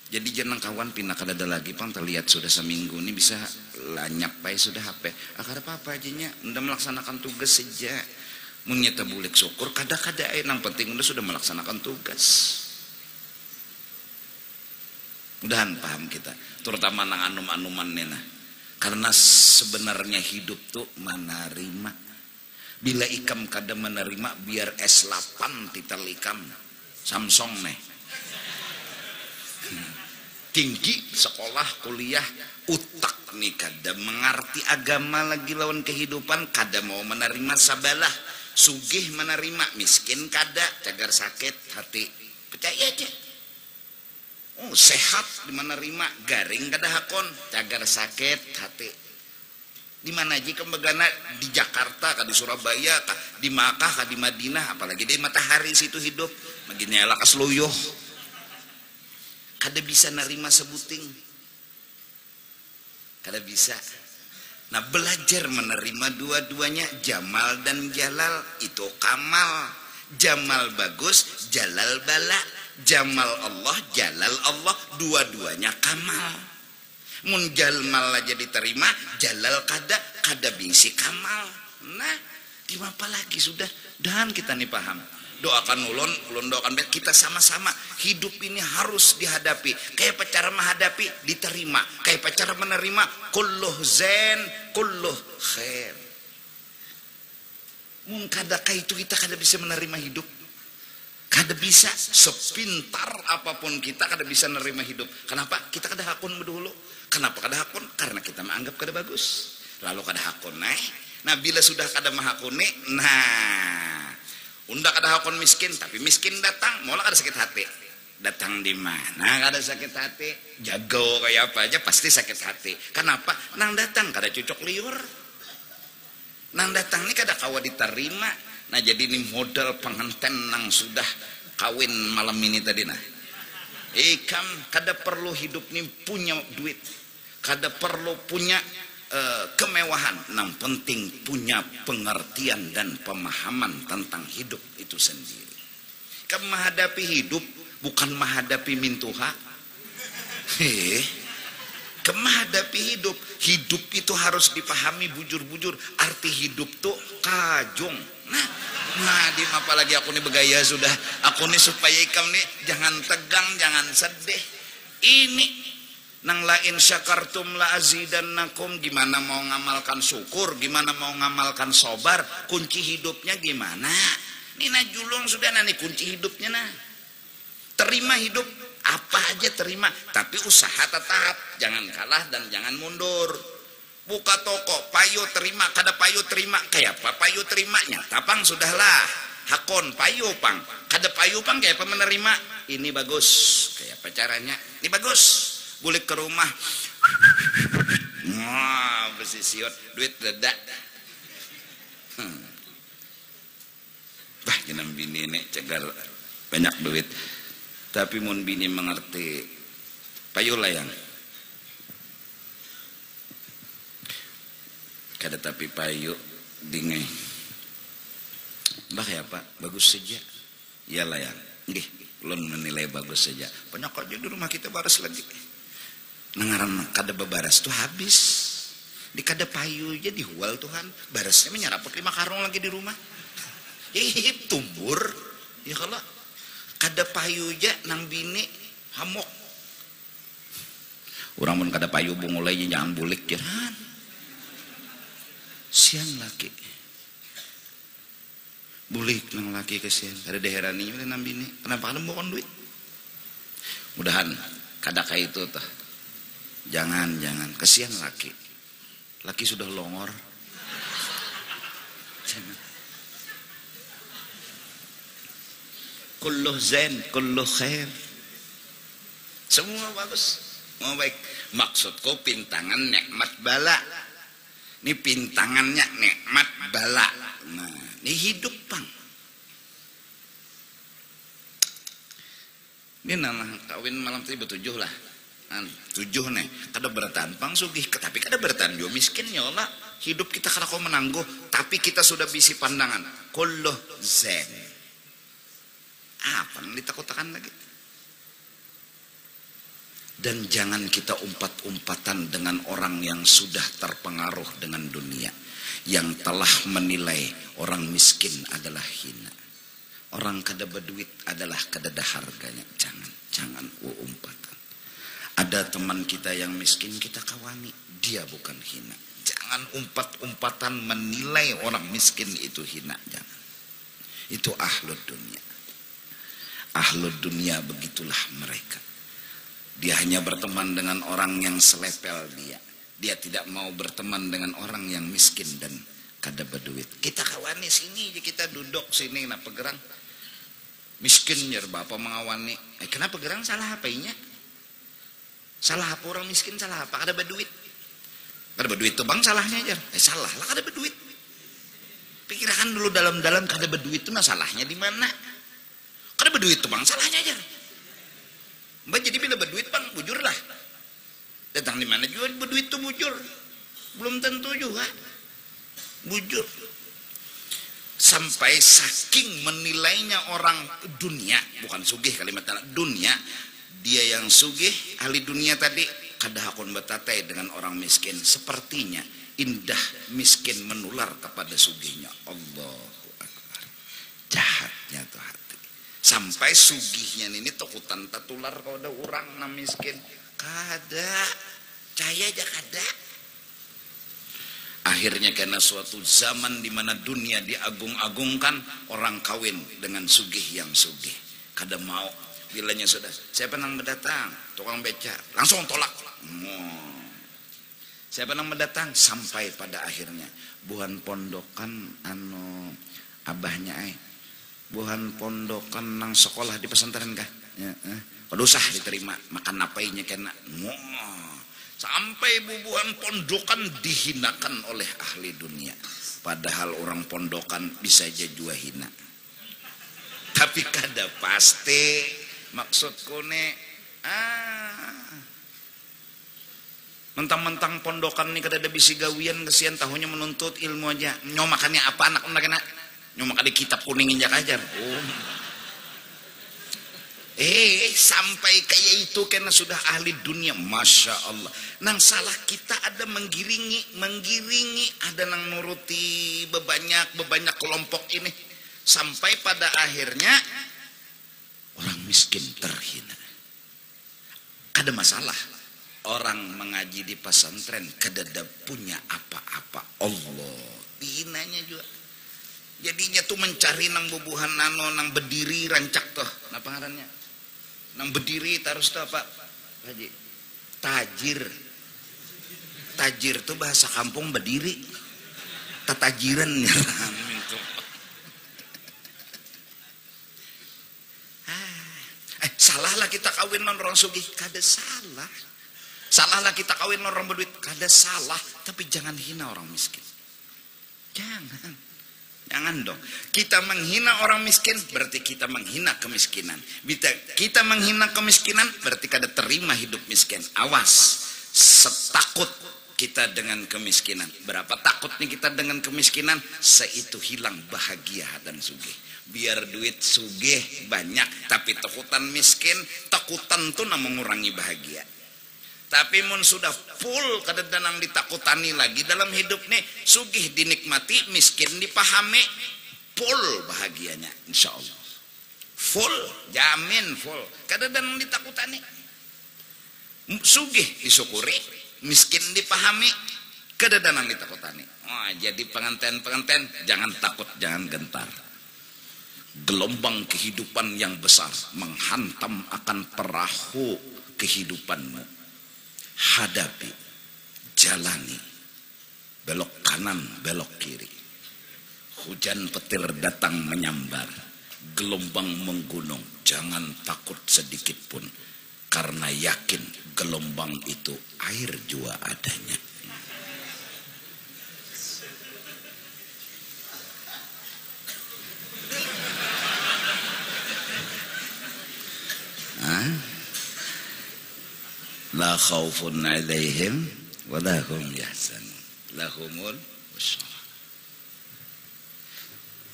Jadi jangan kawan pindah kada ada lagi pang terlihat sudah seminggu ini bisa lanyap baik sudah HP. Kada apa-apa aja udah melaksanakan tugas saja. Munyata bulik syukur kada-kada nang penting udah sudah melaksanakan tugas. Mudahan paham kita, terutama nang anum-anuman nena. Karena sebenarnya hidup tuh menerima. Bila ikam kada menerima biar S8 titel ikam Samsung nih. Tinggi sekolah kuliah utak nih kada mengerti agama lagi lawan kehidupan kada mau menerima sabalah sugih menerima miskin kada cagar sakit hati percaya aja. Oh sehat di menerima garing kada hakon cagar sakit hati di mana aja kembagana di Jakarta kah di Surabaya kah di Makkah kah di Madinah apalagi di matahari situ hidup begini ala kasluyuh kada bisa nerima sebuting kada bisa. Nah belajar menerima dua-duanya Jamal dan Jalal itu kamal. Jamal bagus, Jalal bala. Jamal Allah, Jalal Allah, dua-duanya kamal. Mun Jamal aja diterima, Jalal kada bisi kamal. Nah gimana lagi sudah dan kita nih paham. Doakan ulun doakan kita sama-sama hidup ini harus dihadapi. Kayak pacara menghadapi diterima, kayak pacara menerima kulluh zain kulluh khair. Mun kada itu kita kada bisa menerima hidup. Kada bisa sepintar apapun kita kada bisa menerima hidup. Kenapa? Kita kada hakun dulu. Kenapa kada hakun? Karena kita menganggap kada bagus. Lalu kada hakun nah bila sudah kada mahakuni unda kada hakun miskin, tapi miskin datang, mola kada sakit hati. Datang di mana kada sakit hati? Jago kayak apa aja pasti sakit hati. Kenapa? Nang datang kada cocok liur. Nang datang ini kada kawa diterima. Nah jadi ini modal pengantin nang sudah kawin malam ini tadi nah. Ikam kada perlu hidup ini punya duit. Kada perlu punya kemewahan, yang penting punya pengertian dan pemahaman tentang hidup itu sendiri. Kamu menghadapi hidup bukan menghadapi mintuha. Kamu menghadapi hidup itu harus dipahami bujur-bujur. Arti hidup tuh kajong. Nah, di apalagi aku nih bergaya sudah. Aku nih supaya ikam nih jangan tegang, jangan sedih. Ini nang lain syakartum la azidannakum, gimana mau ngamalkan syukur, gimana mau ngamalkan sobar, kunci hidupnya gimana? Nina julung sudah nani kunci hidupnya nah. Terima hidup apa aja terima, tapi usaha tetap, jangan kalah dan jangan mundur. Buka toko, payu terima, kada payu terima, kayak apa payu terimanya? Tapang sudahlah, hakon payu pang, kada payu pang kayak apa menerima? Ini bagus, kayak apa caranya? Ini bagus. Bulik ke rumah, wah besisiot duit dedak. Bah jenam bini ini cegar banyak duit, tapi mun bini mengerti payu layang. Kada tapi payu dingai Bah ya Pak, bagus saja. Iyalah ya. Nggih, ulun menilai bagus saja. Banyak aja di rumah kita baras lagi. Nangaran kada bebaras tuh habis. Di kada payu aja dihual Tuhan. Barasnya menyeraput 5 karung lagi di rumah. Ya tubur. Ya kalau kada payu aja nang bini hamok. Orang pun kada payu bungulai jangan bulik jalan. Sian laki. Bulik nang laki kesian. Kada daherani mana nang bini. Kenapa kada mau duit? Mudahan kada kayak itu tah. Jangan kesian laki. Laki sudah longor. Kulluh zain, kulluh khair. Semua bagus. Mau baik. Maksudku pintangan nikmat bala. Ini pintangannya nikmat bala. Nah, ini hidup Bang. Ini nama kawin malam tadi betujuh lah. 7 nih. Kada bertahan Bang sugih, tapi kada bertahan juga miskin ya Allah. Hidup kita kada kau menangguh, tapi kita sudah bisi pandangan. Kulluh zain. Apa yang ditakut-takan lagi? Dan jangan kita umpat-umpatan dengan orang yang sudah terpengaruh dengan dunia, yang telah menilai orang miskin adalah hina, orang kada berduit adalah kada ada harganya. Jangan umpatan. Ada teman kita yang miskin kita kawani, dia bukan hina. Jangan umpat-umpatan menilai orang miskin itu hina. Jangan. Itu ahlud dunia. Ahlud dunia begitulah mereka. Dia hanya berteman dengan orang yang selepel dia. Dia tidak mau berteman dengan orang yang miskin dan kada berduit. Kita kawani sini, kita duduk sini, kenapa gerang? Miskin jar bapak mengawani. Kenapa gerang salah apanya? Salah apa orang miskin, salah apa? Kada berduit. Kada berduit tuh Bang salahnya jar. Salah lah kada berduit. Pikirkan dulu dalam-dalam kada berduit itu masalahnya di mana? Kada berduit tuh Bang salahnya jar. Mbak jadi bila berduit Bang, bujur lah. Datang di mana juga berduit tuh bujur. Belum tentu juga. Bujur. Sampai saking menilainya orang dunia, bukan sugih kalimat dunia, dia yang sugih, ahli dunia tadi, kada hakun betatai dengan orang miskin. Sepertinya indah miskin menular kepada sugihnya. Allahu Akbar. Jahatnya tuh hati. Sampai sugihnya ini takutan tertular kalau ada orang nam miskin. Kada, caya aja kada. Akhirnya karena suatu zaman di mana dunia diagung-agungkan, orang kawin dengan sugih yang sugih. Kada mau, bilanya sudah, siapa nang mendatang? Tukang beca, langsung tolak. Siapa nang mendatang? Sampai pada akhirnya, buhan pondokan abahnya buhan pondokan nang sekolah di pesantren kah? Ya, kada usah diterima, makan napainya kena. Sampai bubuhan pondokan dihinakan oleh ahli dunia. Padahal orang pondokan bisa aja jua hina. Tapi kada pasti. Maksudku nih, mentang-mentang pondokan ini kada ada bisi gawian, kesian tahunya menuntut ilmu aja. Nyomakannya apa anak-anak kena? Nyomak ada kitab kuning injak ajar. Sampai kayak itu karena sudah ahli dunia. Masya Allah. Nang salah kita ada menggiringi, ada nang nuruti bebanyak kelompok ini. Sampai pada akhirnya orang miskin terhina. Kada masalah. Orang mengaji di pesantren kada punya apa-apa. Allah dihinanya juga. Jadinya tuh mencari nang bubuhan nang berdiri rancak tuh. Apa ngarannya? Nang berdiri terus tuh apa? Haji. Tajir. Tajir tuh bahasa kampung berdiri. Tatajiran ya. Salahlah kita kawin non orang sugih, kada salah. Salahlah kita kawin non orang berduit, kada salah. Tapi jangan hina orang miskin. Jangan dong. Kita menghina orang miskin berarti kita menghina kemiskinan. Kita menghina kemiskinan berarti kada terima hidup miskin. Awas, setakut kita dengan kemiskinan. Berapa takutnya kita dengan kemiskinan, seitu hilang bahagia dan sugih. Biar duit sugih banyak, tapi takutan miskin, takutan tuh mengurangi bahagia. Tapi mun sudah full kadang-kadang ditakutani lagi dalam hidup nih, sugih dinikmati, miskin dipahami, full bahagianya, insya Allah. Full, jamin full. Kadang-kadang ditakutani, sugih disyukuri, miskin dipahami, kedatangan ditakutani. Oh, jadi pengantin-pengantin jangan takut, jangan gentar. Gelombang kehidupan yang besar menghantam akan perahu kehidupanmu. Hadapi, jalani, belok kanan, belok kiri. Hujan petir datang menyambar, gelombang menggunung, jangan takut sedikit pun. Karena yakin gelombang itu air jua adanya. La khaufun alaihim wa la hum yahzanun lahumul busyra.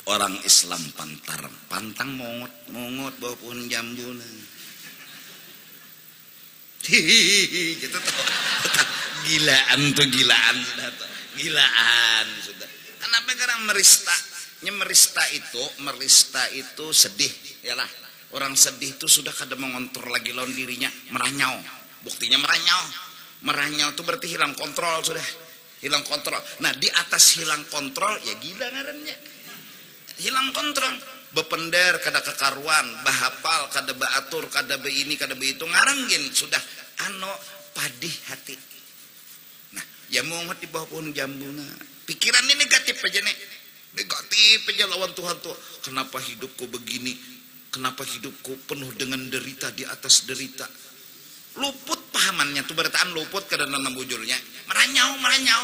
Orang Islam pantang mongot bawa pun jambuna. Gitu tuh. Gilaan sudah tuh. Gilaan sudah. Kenapa karena merista itu sedih, yalah. Orang sedih itu sudah kada mengontrol lagi lawan dirinya, meranyau. Buktinya meranyau itu berarti hilang kontrol sudah. Hilang kontrol. Nah, di atas hilang kontrol ya gila ngarannya. Hilang kontrol. Bepender kada kekaruan, bahapal kada baatur, kada beini, kada beitu ngaranggin sudah padih hati. Nah, ya mau ngerti bawah pohon jambuna. Pikiran ini negatif aja nih. Negatif aja lawan Tuhan tuh. Kenapa hidupku begini? Kenapa hidupku penuh dengan derita di atas derita? Luput pahamannya tuh berarti luput kada nanam bujurnya. Meranyau.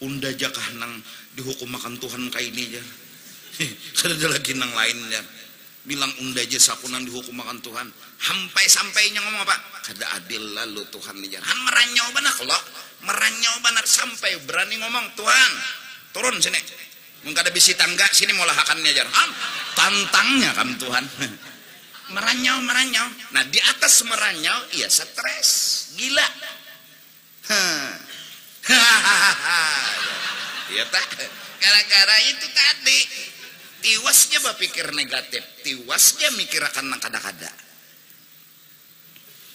Unda jakah nang dihukum makan Tuhan kayak ini aja. Kada ada lagi nang lain ya. Bilang unda aja sakunan dihukum makan Tuhan. Sampainya ngomong apa? Kada adil lalu Tuhan nijar. Han meranyau benar kalau meranyau benar sampai berani ngomong Tuhan turun sini. Mun kada bisi tangga sini mau lahakan nijar. Tantangnya kan Tuhan. Meranyau. Nah di atas meranyau iya stres, gila. Iya tak? Gara-gara itu tadi. Tiwasnya berpikir negatif, tiwasnya mikir akan kada-kada.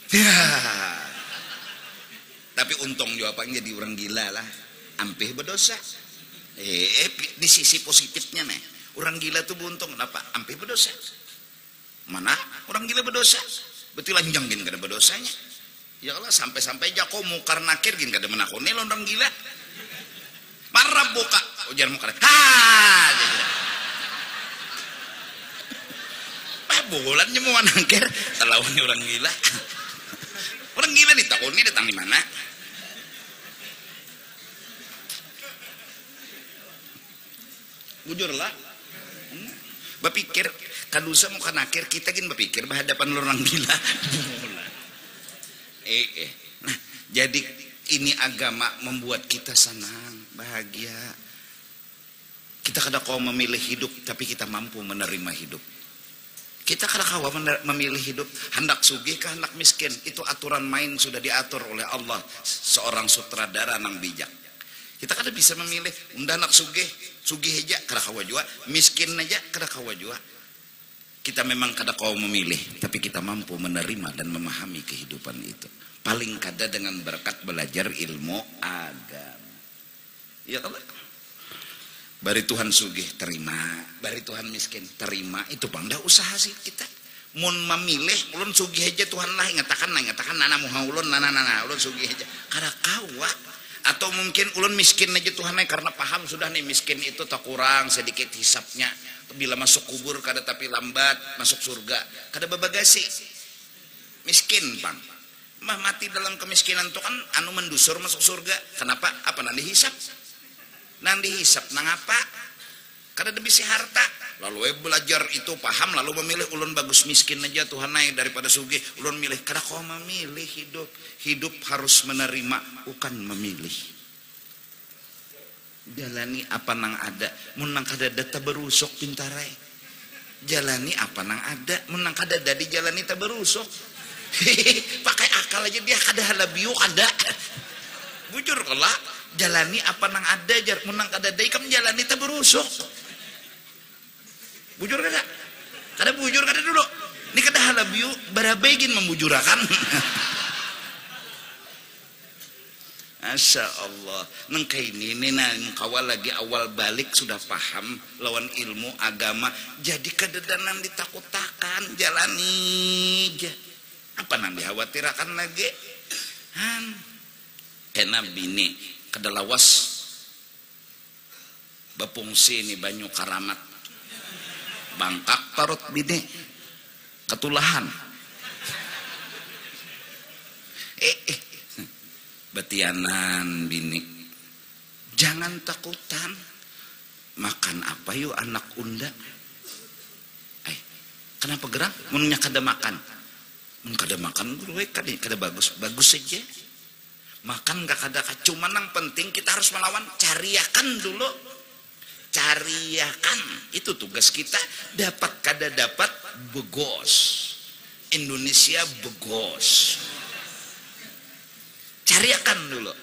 Ya. Tapi untung jawabannya jadi orang gila lah, ampih berdosa. Di sisi positifnya nih, orang gila tuh buntung kenapa? Ampih berdosa. Mana orang gila berdosa? Betul lanjang gin kada berdosanya. Ya Allah sampai-sampai jako mukar nakir gin kada menakoni orang gila. Marah buka, ujar mukar. Jadi. Bulannya mau nangker lawan orang gila. Orang gila ditakuni datang di mana? Bujurlah. Berpikir kadusa mau kanakir kita gin berpikir berhadapan orang gila. Nah, jadi ini agama membuat kita senang, bahagia. Kita kada kau memilih hidup tapi kita mampu menerima hidup. Kita kada kawa memilih hidup hendak sugih ke hendak miskin. Itu aturan main sudah diatur oleh Allah, seorang sutradara nang bijak. Kita kada bisa memilih unda nak sugih aja kada kawa jua, miskin aja kada kawa jua. Kita memang kada kawa memilih, tapi kita mampu menerima dan memahami kehidupan itu. Paling kada dengan berkat belajar ilmu agama. Ya kalau bari Tuhan sugih terima, bari Tuhan miskin terima, itu bangda usaha sih kita. Mun memilih ulun sugih aja Tuhan lah ingatakan nana muha ulun nana ulun sugih aja. Kada kawa. Atau mungkin ulun miskin aja Tuhan karena paham sudah nih miskin itu tak kurang sedikit hisapnya. Bila masuk kubur kada tapi lambat masuk surga. Kada babagasi. Miskin pang. Mah mati dalam kemiskinan itu kan anu mendusur masuk surga. Kenapa? Apa nanti hisap? Nang dihisap nang apa? Kada ada bisi harta. lalu belajar itu paham lalu memilih ulun bagus miskin aja Tuhan naik daripada sugih ulun milih kada kau memilih hidup harus menerima bukan memilih. Jalani apa nang ada menang kada data berusok pintarai jalani apa nang ada menang kada di jalani tak berusok. Pakai akal aja dia kada halabiu kada bujur kelak jalani apa nang ada jar menang kada dai kam jalani tak berusok bujur kada bujur kada dulu ini kada halabiu barabegin membujurakan. Masya Allah nengkai ini kawal lagi awal balik sudah paham lawan ilmu agama jadi kadadanan ditakutakan jalani aja apa nang dikhawatirkan lagi kena bini kedalawas bapungsi ini banyu karamat bangkak parut bini ketulahan betianan bini jangan takutan makan apa yuk anak unda kenapa gerang menurutnya kada makan kada makan kada bagus saja makan gak kada cuma yang penting kita harus melawan cariakan dulu cariakan itu tugas kita dapat kada dapat begos Indonesia begos cariakan dulu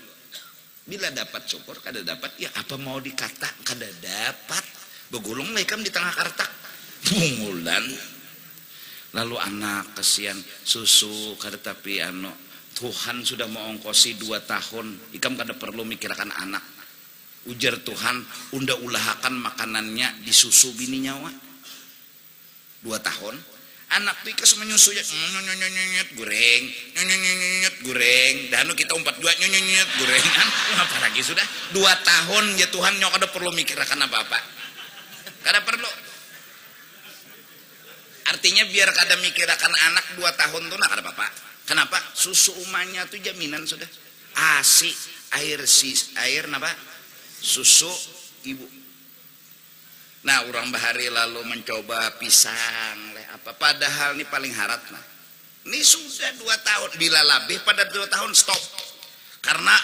bila dapat syukur kada dapat ya apa mau dikata kada dapat begulung lekam di tengah kartak bungulan lalu anak kesian susu kada tapi Tuhan sudah mengongkosi 2 tahun ikam kada perlu mikirkan anak ujar Tuhan unda ulahakan makanannya disusu bini nyawa 2 tahun anak tuh ikas menyusu ya nyonyonyonyonyot goreng nyonyonyonyonyot goreng dan kita 42 nyonyonyonyot goreng kan apa lagi sudah 2 tahun ya Tuhan nyok kada perlu mikirkan apa-apa kada perlu artinya biar kada mikirkan anak 2 tahun tuh nah kada apa-apa kenapa susu umahnya tuh jaminan sudah ASI air napa susu ibu. Nah orang bahari lalu mencoba pisang apa padahal ini paling harat nah ini sudah 2 tahun bila lebih pada 2 tahun stop karena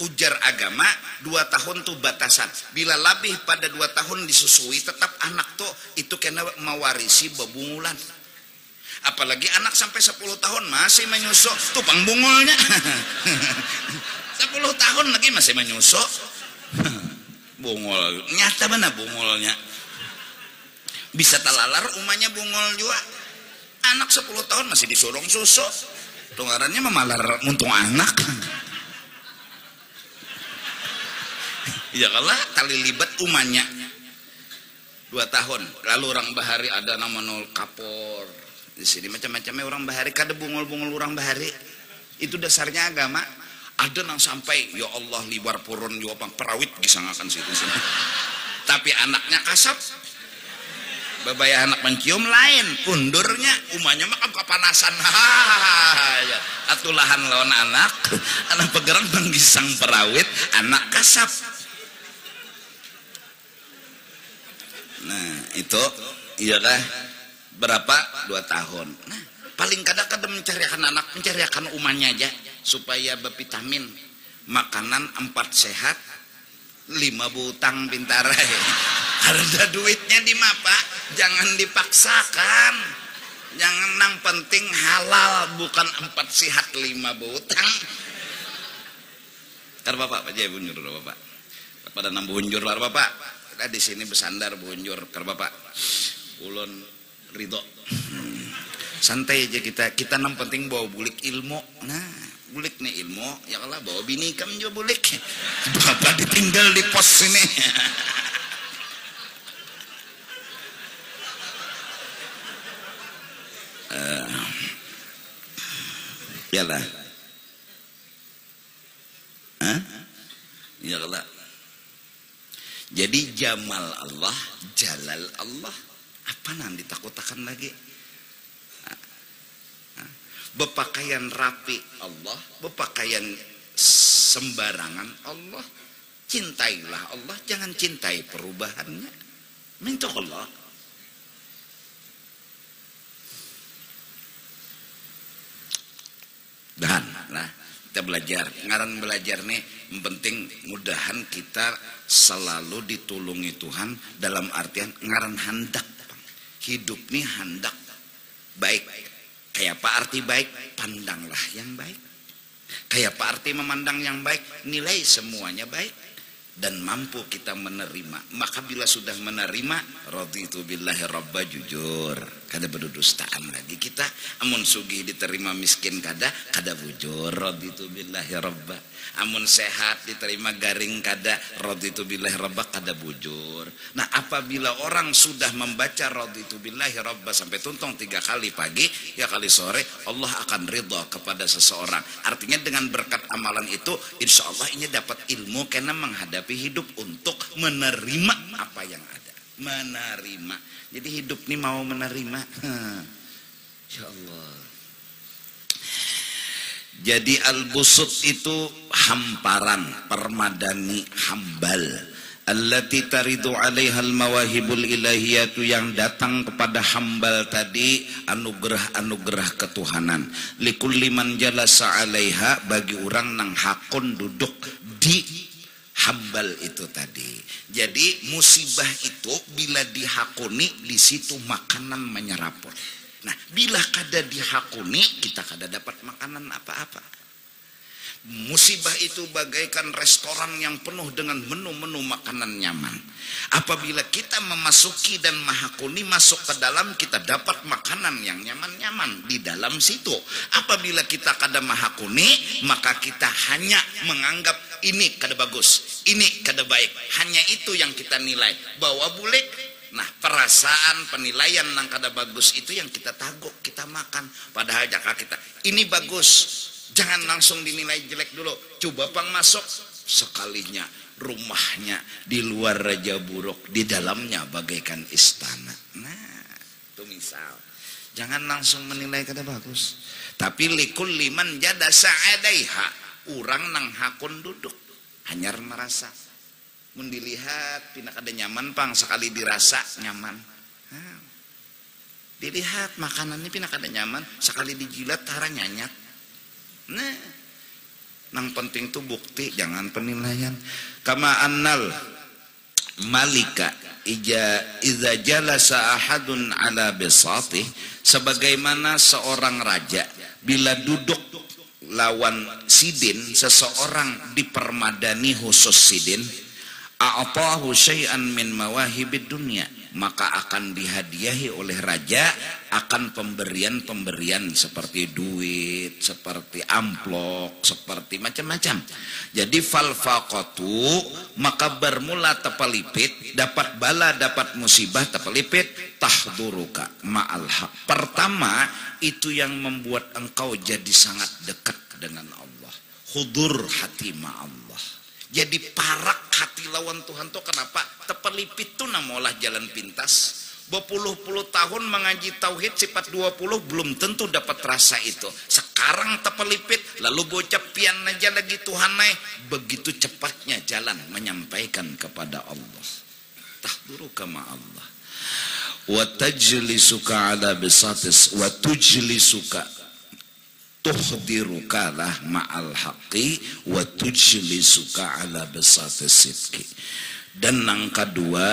ujar agama 2 tahun tuh batasan bila lebih pada 2 tahun disusui tetap anak tuh itu kena mewarisi bebungulan apalagi anak sampai 10 tahun masih menyusu tuh pangbungulnya 10 tahun lagi masih menyusu bungul nyata mana bungulnya bisa talalar umahnya bungul juga anak 10 tahun masih disorong susu tunggarannya memalar muntung anak ya kalah tali libat umahnya 2 tahun lalu orang bahari ada nama nol kapor di sini macam-macamnya orang bahari kada bungul-bungul orang bahari itu dasarnya agama ada nang sampai ya Allah libar purun juga pang perawit gisangakan situ sini tapi anaknya kasap babaya anak mencium lain undurnya umahnya makan kepanasan ya atulahan lawan anak pegerang menggisang perawit anak kasap nah itu iyalah berapa 2 tahun nah paling kadang-kadang mencariakan anak mencariakan umahnya aja supaya bervitamin makanan 4 sehat 5 butang pintar ada duitnya di mapa jangan dipaksakan jangan nang penting halal bukan 4 sehat 5 butang tar bapak Pak Jaya bunjur bapak pada nang bunjur lar bapak kita di sini bersandar bunjur tar bapak ulun ridho santai aja kita nang penting bawa bulik ilmu nah bulik nih ilmu ya Allah bawa bini kam juga bulik bapak ditinggal di pos ini yalah ya Allah jadi jamal Allah jalal Allah apa nang ditakutakan lagi berpakaian rapi Allah berpakaian sembarangan Allah cintailah Allah jangan cintai perubahannya minta Allah Dan lah kita belajar ngaran belajar nih yang penting mudahan kita selalu ditulungi Tuhan dalam artian ngaran hendak hidup nih hendak baik. Kayak apa arti baik? Pandanglah yang baik. Kayak apa arti memandang yang baik? Nilai semuanya baik dan mampu kita menerima. Maka bila sudah menerima, raditu billahi rabba, jujur, kada berdustaan lagi kita. Amun sugih diterima, miskin kada bujur, raditu billahi rabba. Amun sehat diterima, garing kada, raditu billahi rabba, kada bujur. Nah, apabila orang sudah membaca raditu billahi rabba sampai tuntung 3 kali pagi, ya kali sore, Allah akan ridha kepada seseorang. Artinya dengan berkat amalan itu, insya Allah ini dapat ilmu karena menghadapi hidup untuk menerima apa yang ada. Menerima. Jadi hidup ini mau menerima. Insya Allah. Jadi al-busut itu hamparan, permadani, hambal. Allati taridu 'alaiha al-mawahibul ilahiyatu, yang datang kepada hambal tadi anugerah-anugerah ketuhanan. Likulli man jalasa 'alaiha, bagi orang nang hakun duduk di hambal itu tadi. Jadi musibah itu bila dihakuni di situ makanan menyeraput. Nah, bila kada dihakuni kita kada dapat makanan apa-apa. Musibah itu bagaikan restoran yang penuh dengan menu-menu makanan nyaman. Apabila kita memasuki dan menghakuni masuk ke dalam, kita dapat makanan yang nyaman-nyaman di dalam situ. Apabila kita kada menghakuni, maka kita hanya menganggap ini kada bagus, ini kada baik. Hanya itu yang kita nilai. Bawa bulik. Nah, perasaan penilaian nang kada bagus itu yang kita taguk, kita makan. Padahal jaka kita ini bagus. Jangan langsung dinilai jelek dulu. Coba pang masuk sekalinya rumahnya di luar Raja Buruk, di dalamnya bagaikan istana. Nah, itu misal. Jangan langsung menilai kada bagus. Tapi likul liman jada sa'adaiha, orang nang hakun duduk hanyar merasa. Mun dilihat pina kada nyaman pang, sekali dirasa nyaman. Nah, dilihat makanannya pina kada nyaman, sekali dijilat tara nyanyat. Nah, nang penting tuh bukti, jangan penilaian. Kama annal malika iza jalasa ahadun ala bisatih, sebagaimana seorang raja bila duduk lawan sidin, seseorang dipermadani khusus sidin, a'tahu syai'an min mawahibid dunya, maka akan dihadiahi oleh raja akan pemberian-pemberian seperti duit, seperti amplop, seperti macam-macam. Jadi falfaqatu, maka bermula tepelipit, dapat bala, dapat musibah tepelipit, tahduruka ma'al haq. Pertama, itu yang membuat engkau jadi sangat dekat dengan Allah. Hudur hati ma'allah. Jadi parak hati lawan Tuhan tuh kenapa? Tepelipit tuh namolah jalan pintas. Berpuluh-puluh tahun mengaji tauhid sifat 20 belum tentu dapat rasa itu. Sekarang tepelipit lalu bocap pian aja lagi Tuhan naik. Begitu cepatnya jalan menyampaikan kepada Allah. Tahduruka ma'allah. Wa tajlisuka ala bisatis wa tujlisuka tuhdiruka lah ma'al haqqi wa tujlisuka ala bisatis sidqi. Dan yang kedua,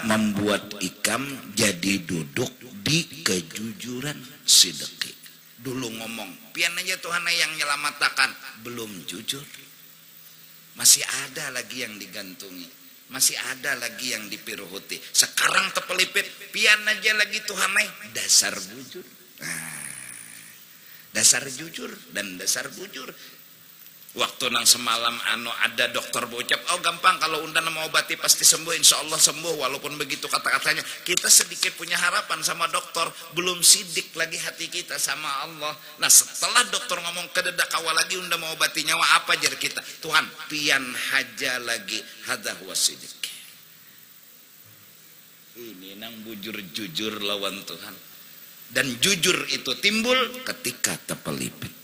membuat ikam jadi duduk di kejujuran sidqi. Dulu ngomong pian aja Tuhan yang nyelamatkan, belum jujur. Masih ada lagi yang digantungi, masih ada lagi yang dipiruhuti. Sekarang tepelipit pian aja lagi Tuhan dasar bujur. Nah, dasar jujur dan dasar bujur. Waktu nang semalam ada dokter bocap, oh gampang kalau undan mau obati pasti sembuh, insya Allah sembuh. Walaupun begitu kata-katanya, kita sedikit punya harapan sama dokter, belum sidik lagi hati kita sama Allah. Nah setelah dokter ngomong kededak awal lagi undan mau obati nyawa, apa jar kita? Tuhan pian haja lagi hadza huwa sidik. Ini nang bujur jujur lawan Tuhan. Dan jujur itu timbul ketika tepelipit.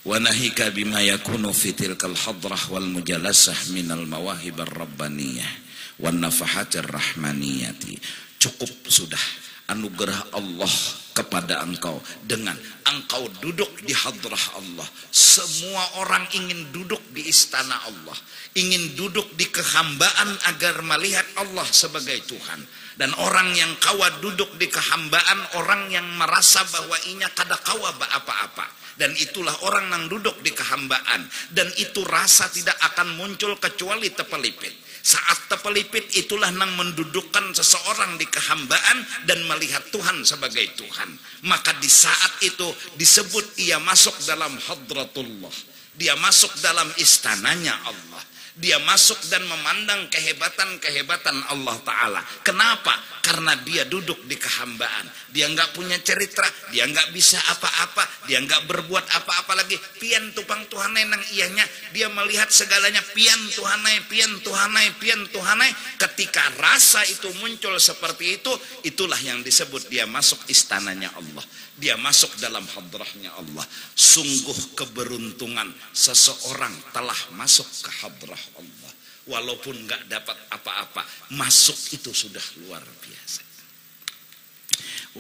Wa nahika bima yakunu fi tilkal hadrah wal mujalasah minal mawahib ar-rabbaniyah wan nafahatir rahmaniyati. Cukup sudah anugerah Allah kepada engkau dengan engkau duduk di hadrah Allah. Semua orang ingin duduk di istana Allah, ingin duduk di kehambaan agar melihat Allah sebagai Tuhan. Dan orang yang kawa duduk di kehambaan, orang yang merasa bahwa inya kada kawa apa-apa. Dan itulah orang yang duduk di kehambaan. Dan itu rasa tidak akan muncul kecuali tepelipit. Saat tepelipit itulah yang mendudukkan seseorang di kehambaan dan melihat Tuhan sebagai Tuhan. Maka di saat itu disebut ia masuk dalam hadratullah. Dia masuk dalam istananya Allah. Dia masuk dan memandang kehebatan-kehebatan Allah Ta'ala. Kenapa? Karena dia duduk di kehambaan. Dia nggak punya cerita, dia nggak bisa apa-apa, dia nggak berbuat apa-apa lagi. Pian tupang Tuhanai nang ianya, dia melihat segalanya pian Tuhanai, pian Tuhanai, pian Tuhanai. Ketika rasa itu muncul seperti itu, itulah yang disebut dia masuk istananya Allah. Dia masuk dalam hadrahnya Allah. Sungguh keberuntungan seseorang telah masuk ke hadrah Allah. Walaupun nggak dapat apa-apa, masuk itu sudah luar biasa.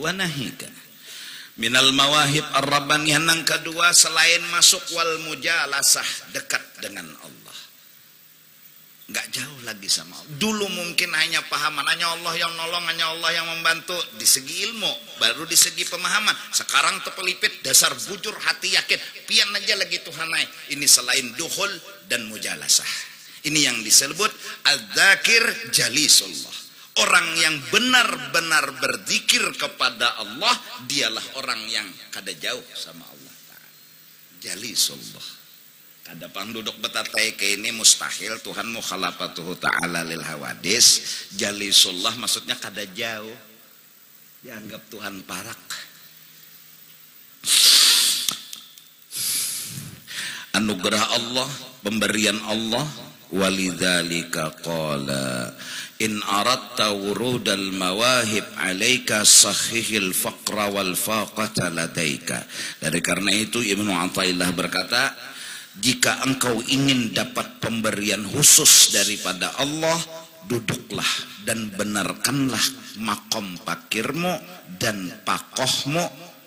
Wa nahika minal mawahib ar-rabbaniyah, yang kedua selain masuk wal mujalasah, dekat dengan Allah. Nggak jauh lagi sama Allah. Dulu mungkin hanya pahaman, hanya Allah yang nolong, hanya Allah yang membantu di segi ilmu, baru di segi pemahaman. Sekarang tepelipit, dasar bujur hati yakin, pian aja lagi Tuhanai. Ini selain dukhul dan mujalasah. Ini yang disebut al-dzakir jalisullah. Orang yang benar-benar berzikir kepada Allah, dialah orang yang kada jauh sama Allah Ta'ala. Jalisullah. Kada pang duduk betatai ke ini mustahil, Tuhan mukhalafatuhu ta'ala lil hawadis. Jalisullah maksudnya kada jauh, dianggap Tuhan parak. Anugerah Allah, pemberian Allah. Walidzalika qala in aradta wurudal mawahib alaika sahihil faqra wal faqata ladaika. Dari karena itu Ibnu Athaillah berkata, jika engkau ingin dapat pemberian khusus daripada Allah, duduklah dan benarkanlah makom pakirmu dan pakohmu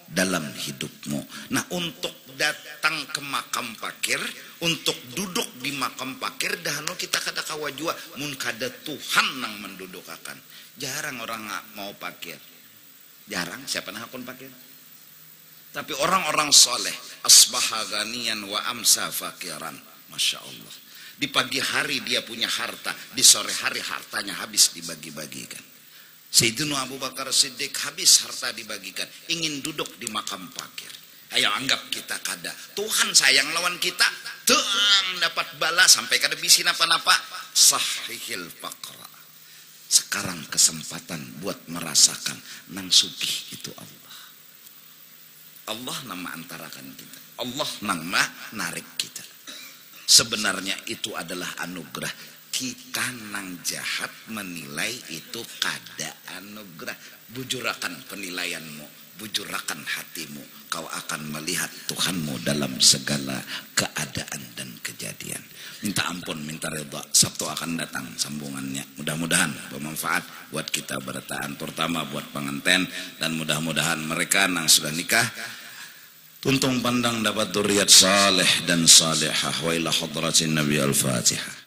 dalam hidupmu. Nah, untuk datang ke makam pakir, untuk duduk di makam pakir, dahano kita kada kawa jua mun kada Tuhan nang mendudukakan. Jarang orang mau pakir, jarang. Siapa nang akun pakir? Tapi orang-orang soleh, asbaha ghaniyan wa amsa fakiran, masya Allah. Di pagi hari dia punya harta, di sore hari hartanya habis dibagi-bagikan. Sayyidina Abu Bakar Siddiq habis harta dibagikan, ingin duduk di makam pakir. Ayo anggap kita kada, Tuhan sayang lawan kita, tuang dapat bala sampai kada bisin apa-apa. Sahihil faqra. Sekarang kesempatan buat merasakan nang sugih itu Allah. Allah nama antarakan kita, Allah nama narik kita. Sebenarnya itu adalah anugerah. Kita nang jahat menilai itu kada anugerah. Bujurakan penilaianmu, bujurakan hatimu, kau akan melihat Tuhanmu dalam segala keadaan dan kejadian. Minta ampun, minta redha. Sabtu akan datang sambungannya. Mudah-mudahan bermanfaat buat kita bertahan, terutama buat pengantin, dan mudah-mudahan mereka yang sudah nikah tuntung pandang dapat dzurriyyat saleh dan salihah. Wa ila hadratin Nabi al-Fatihah.